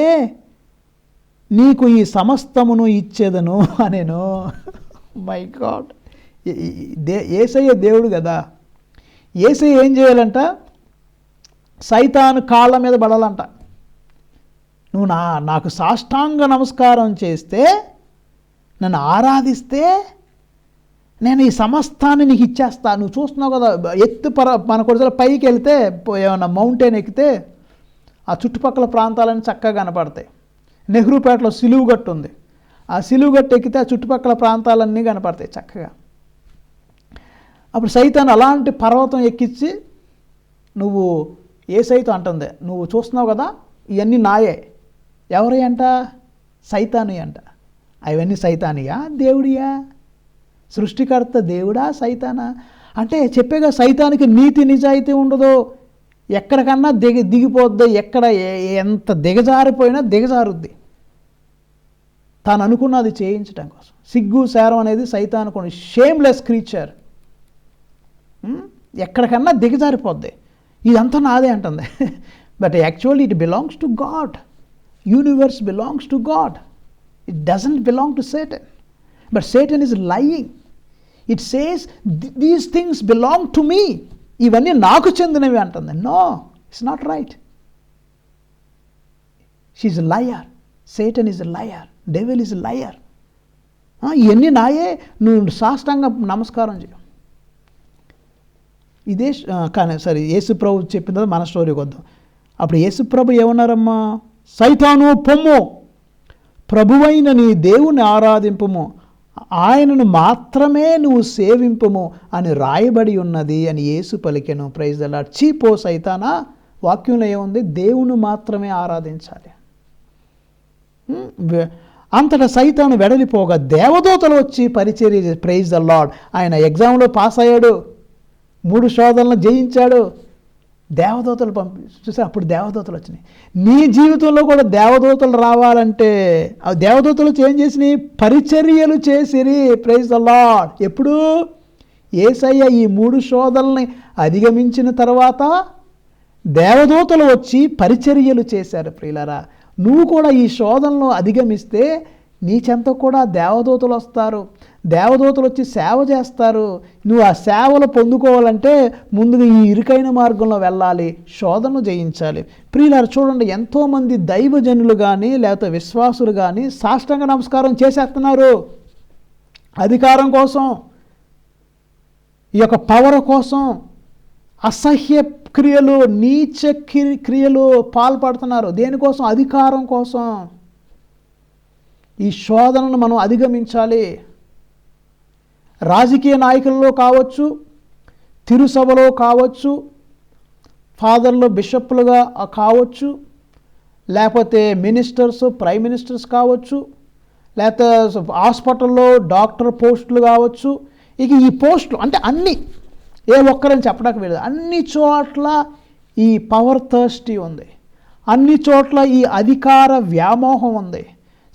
నీకు ఈ సమస్తమును ఇచ్చేదను అనేను. మై గాడ్, యేసయ్య దేవుడు కదా. యేసయ్య ఏం చేయాలంట? సైతాను కాళ్ళ మీద పడాలంట. నువ్వు నాకు సాష్టాంగ నమస్కారం చేస్తే, నన్ను ఆరాధిస్తే నేను ఈ సమస్తాన్ని నీకు ఇచ్చేస్తా. నువ్వు చూస్తున్నావు కదా, మన కొద్దిగా పైకి వెళ్తే, ఏమన్నా మౌంటైన్ ఎక్కితే ఆ చుట్టుపక్కల ప్రాంతాలన్నీ చక్కగా కనపడతాయి. నెహ్రూపేటలో సిలువుగట్టు ఉంది. ఆ సిలువుగట్టు ఎక్కితే ఆ చుట్టుపక్కల ప్రాంతాలన్నీ కనపడతాయి చక్కగా. అప్పుడు సైతాను అలాంటి పర్వతం ఎక్కించి, నువ్వు యేసయ్యతో అంటుంది, నువ్వు చూస్తున్నావు కదా ఇవన్నీ నాయే. ఎవరి అంట? సైతాను అంట. అవన్నీ సైతానియా దేవుడియా? సృష్టికర్త దేవుడా సైతానా? అంటే చెప్పేగా సైతానికి నీతి నిజాయితీ ఉండదు. ఎక్కడికన్నా దిగిపోద్ది. ఎక్కడ ఎంత దిగజారిపోయినా దిగజారుద్ది తాను అనుకున్నది చేయించడం కోసం. సిగ్గు శారం అనేది సైతానుకు షేమ్లెస్ క్రీచర్. ఎక్కడికన్నా దిగజారిపోద్ది. ఇదంతా నాదే అంటుంది. But actually it belongs to God. Universe belongs to God. It doesn't belong to Satan. But Satan is lying. It says these things belong to me. ఇవన్నీ నాకు చెందినవి అంటుంది. No, it's not right. She's a liar. Satan is a liar. Devil is a liar. ఇవన్నీ నాయే, నువ్వు సాష్టాంగ నమస్కారం చేయ. ఇదే కానీ సరే, యేసుప్రభు చెప్పిన తర్వాత మన స్టోరీకి వద్దాం. అప్పుడు యేసుప్రభు ఏమన్నారమ్మా? సైతాను పొమ్ము, ప్రభువైన నీ దేవుని ఆరాధింపుము, ఆయనను మాత్రమే నువ్వు సేవింపుము అని రాయబడి ఉన్నది అని యేసు పలికెను. Praise the Lord. చీపో సైతానా, వాక్యంలో ఏముంది? దేవుని మాత్రమే ఆరాధించాలి. అంతటా సైతాను వెడలిపోగా దేవదూతలు వచ్చి పరిచర్య. Praise the Lord. ఆయన ఎగ్జామ్లో పాస్ అయ్యాడు, 3 శోధనలు జయించాడు. దేవదూతలు చూసా, అప్పుడు దేవదూతలు వచ్చినాయి. నీ జీవితంలో కూడా దేవదూతలు రావాలంటే ఆ దేవదూతలు ఏం చేసినాయి? పరిచర్యలు చేసిరి. Praise the Lord. ఎప్పుడు? యేసయ్య ఈ 3 శోధనల్ని అధిగమించిన తర్వాత దేవదూతలు వచ్చి పరిచర్యలు చేశారు. ప్రియులారా, నువ్వు కూడా ఈ శోధనలు అధిగమిస్తే నీ చెంత కూడా దేవదూతలు వస్తారు. దేవదూతలు వచ్చి సేవ చేస్తారు. నువ్వు ఆ సేవలు పొందుకోవాలంటే ముందుగా ఈ ఇరుకైన మార్గంలో వెళ్ళాలి, శోధనలు జయించాలి. ప్రియులారు చూడండి, ఎంతోమంది దైవజనులు కానీ లేకపోతే విశ్వాసులు కానీ సాష్టాంగ నమస్కారం చేసేస్తున్నారు అధికారం కోసం, ఈ యొక్క పవర్ కోసం. అసహ్య క్రియలు, నీచ క్రియలు పాల్పడుతున్నారు. దేనికోసం? అధికారం కోసం. ఈ శోధనను మనం అధిగమించాలి. రాజకీయ నాయకుల్లో కావచ్చు, తిరుసభలో కావచ్చు, ఫాదర్లు బిషప్లుగా కావచ్చు, లేకపోతే మినిస్టర్స్, ప్రైమ్ మినిస్టర్స్ కావచ్చు, లేకపోతే హాస్పిటల్లో డాక్టర్ పోస్టులు కావచ్చు. ఇక ఈ పోస్టులు అంటే అన్నీ, ఏ ఒక్కరని చెప్పడానికి వీలు, అన్ని చోట్ల ఈ పవర్ థర్స్టీ ఉంది. అన్ని చోట్ల ఈ అధికార వ్యామోహం ఉంది.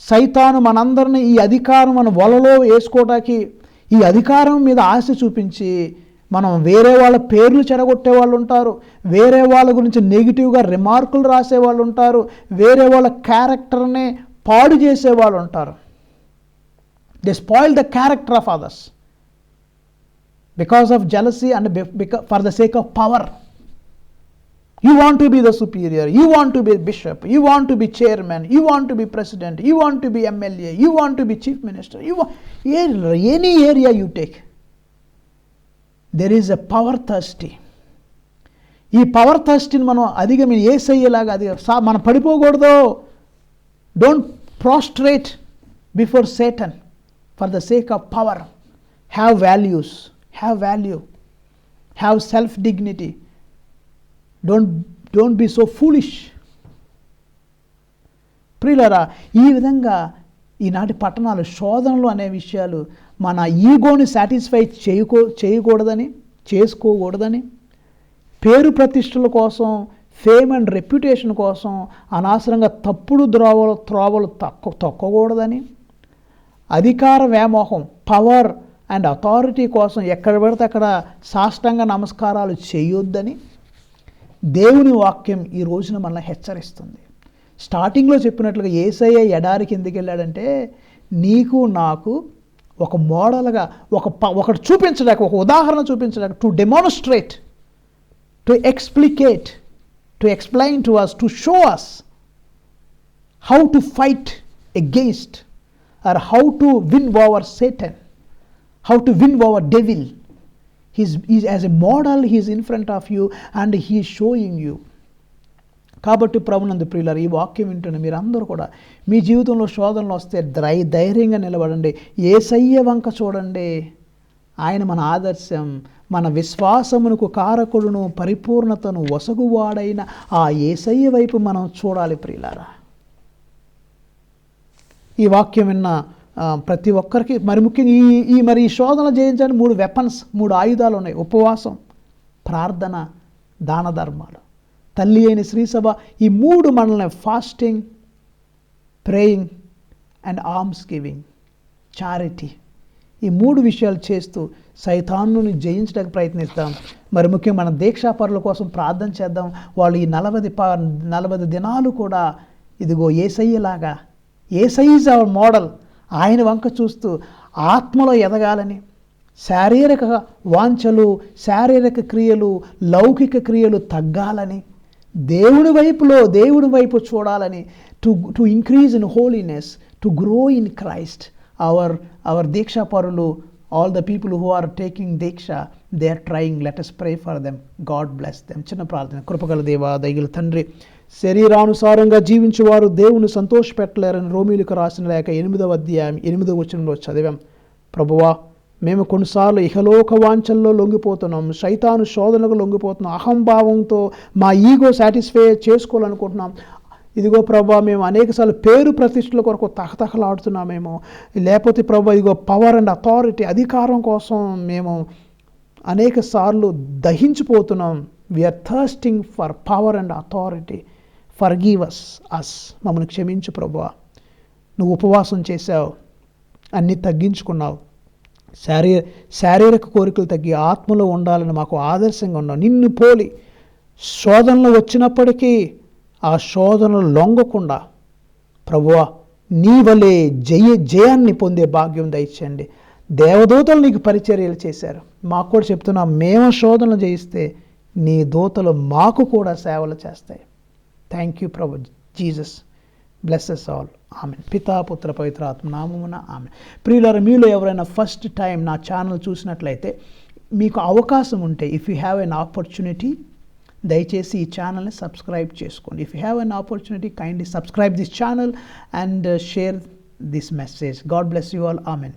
సైతాను మనందరినీ ఈ అధికారం మన వలలో వేసుకోవడానికి, ఈ అధికారం మీద ఆశ చూపించి మనం వేరే వాళ్ళ పేర్లు చెడగొట్టే వాళ్ళు ఉంటారు, వేరే వాళ్ళ గురించి నెగిటివ్గా రిమార్కులు రాసే వాళ్ళు ఉంటారు, వేరే వాళ్ళ క్యారెక్టర్ని పాడు చేసేవాళ్ళు ఉంటారు. They spoil the character of others because of jealousy and for the sake of power. You want to be the superior, you want to be bishop, you want to be chairman, you want to be president, you want to be MLA, you want to be chief minister, any area you take, there is a power thirsty. ఈ power థర్స్టీని మనం అధిగమి యేసయ్యలాగా మనం పడిపోకూడదు. Don't prostrate before Satan for the sake of power. Have values, have value, have self dignity. Don't be so foolish. ప్రియులారా, ఈ విధంగా ఈనాటి పట్టణాలు శోధనలు అనే విషయాలు మన ఈగోని సాటిస్ఫై చేయకూడదని, చేసుకోకూడదని, పేరు ప్రతిష్టల కోసం, ఫేమ్ అండ్ రెప్యుటేషన్ కోసం అనవసరంగా తప్పుడు త్రోవలు తొక్కకూడదని, అధికార వ్యామోహం, పవర్ అండ్ అథారిటీ కోసం ఎక్కడ పడితే అక్కడ సాష్టాంగ నమస్కారాలు చేయొద్దని దేవుని వాక్యం ఈ రోజున మనల్ని హెచ్చరిస్తుంది. స్టార్టింగ్లో చెప్పినట్లుగా యేసయ్య ఎడారికి ఎందుకు వెళ్ళాడంటే నీకు నాకు ఒక మోడల్గా ఒకటి చూపించడానికి, ఒక ఉదాహరణ చూపించడానికి, to demonstrate, to explicate, to explain to us, to show us how to fight against or how to win over Satan, how to win over devil. He's as a model, he is in front of you and he is showing you. కాబట్టి ప్రభునందు ప్రియులారా, ఈ వాక్యం వింటున్న మీరందరూ కూడా మీ జీవితంలో శోధనలు వస్తే ధైర్యంగా నిలబడండి. యేసయ్య వంక చూడండి. ఆయన మన ఆదర్శం, మన విశ్వాసమునకు కారకుడును పరిపూర్ణతను వసగువాడైన ఆ యేసయ్య వైపు మనం చూడాలి ప్రియులారా. ఈ వాక్యం విన్న ప్రతి ఒక్కరికి మరి ముఖ్యంగా ఈ శోధన జయించడానికి 3 వెపన్స్, 3 ఆయుధాలు ఉన్నాయి. ఉపవాసం, ప్రార్థన, దాన ధర్మాలు. తల్లి అయిన శ్రీసభ ఈ 3 మనల్ని fasting, praying and arms giving, charity, ఈ 3 విషయాలు చేస్తూ సైతానుని జయించడానికి ప్రయత్నిస్తాం. మరి ముఖ్యంగా మన దీక్షాపరుల కోసం ప్రార్థన చేద్దాం. వాళ్ళు ఈ 40 దినాలు కూడా ఇదిగో యేసయ్యలాగా, యేసయ్య ఈజ్ అవర్ మోడల్, ఆయన వంక చూస్తూ ఆత్మలో ఎదగాలని, శారీరక వాంఛలు, శారీరక క్రియలు, లౌకిక క్రియలు తగ్గాలని, దేవుని వైపు చూడాలని, to increase in holiness, to grow in Christ. Our దీక్షా పరులు, all the people who are taking Deeksha, they are trying. Let us pray for them. God bless them. చిన్న ప్రార్థన. కృపగల దేవా, దయగల తండ్రి, శరీరానుసారంగా జీవించేవారు దేవుని సంతోషపెట్టలేరని రోమీలకు రాసిన లేఖ 8వ అధ్యాయం 8వ వచనంలో చదివాం. ప్రభువా, మేము కొన్నిసార్లు ఇహలోక వాంఛల్లో లొంగిపోతున్నాం, సైతాను శోధనకు లొంగిపోతున్నాం, అహంభావంతో మా ఈగో సాటిస్ఫై చేసుకోవాలనుకుంటున్నాం. ఇదిగో ప్రభా, మేము అనేకసార్లు పేరు ప్రతిష్టల కొరకు తహతహలాడుతున్నామేమో, లేకపోతే ప్రభా ఇదిగో పవర్ అండ్ అథారిటీ, అధికారం కోసం మేము అనేక సార్లు దహించిపోతున్నాం. We are thirsting for power and authority. Forgive us, మమ్మల్ని క్షమించు ప్రభువా. నువ్వు ఉపవాసం చేశావు, అన్నీ తగ్గించుకున్నావు, శారీరక కోరికలు తగ్గి ఆత్మలో ఉండాలని మాకు ఆదర్శంగా ఉన్నావు. నిన్ను పోలి శోధనలు వచ్చినప్పటికీ ఆ శోధనలు లొంగకుండా ప్రభువా నీ వలే జయాన్ని పొందే భాగ్యం దయచేయండి. దేవదూతలు నీకు పరిచర్యలు చేశారు, మాకు కూడా చెప్తున్నాం, మేము శోధనలు జయిస్తే నీ దూతలు మాకు కూడా సేవలు చేస్తాయి. Thank you Prabhu Jesus. Bless us all. Amen. పితా పుత్ర పవిత్ర ఆత్మ నామమున ఆమెన్. ప్రియులారా, మీలో ఎవరైనా ఫస్ట్ టైం నా ఛానల్ చూసినట్లయితే మీకు అవకాశం ఉంటే, if you have an opportunity, దయచేసి ఈ ఛానల్ని సబ్స్క్రైబ్ చేసుకోండి. If you have an opportunity, kindly subscribe this channel and share this message. God bless you all. Amen.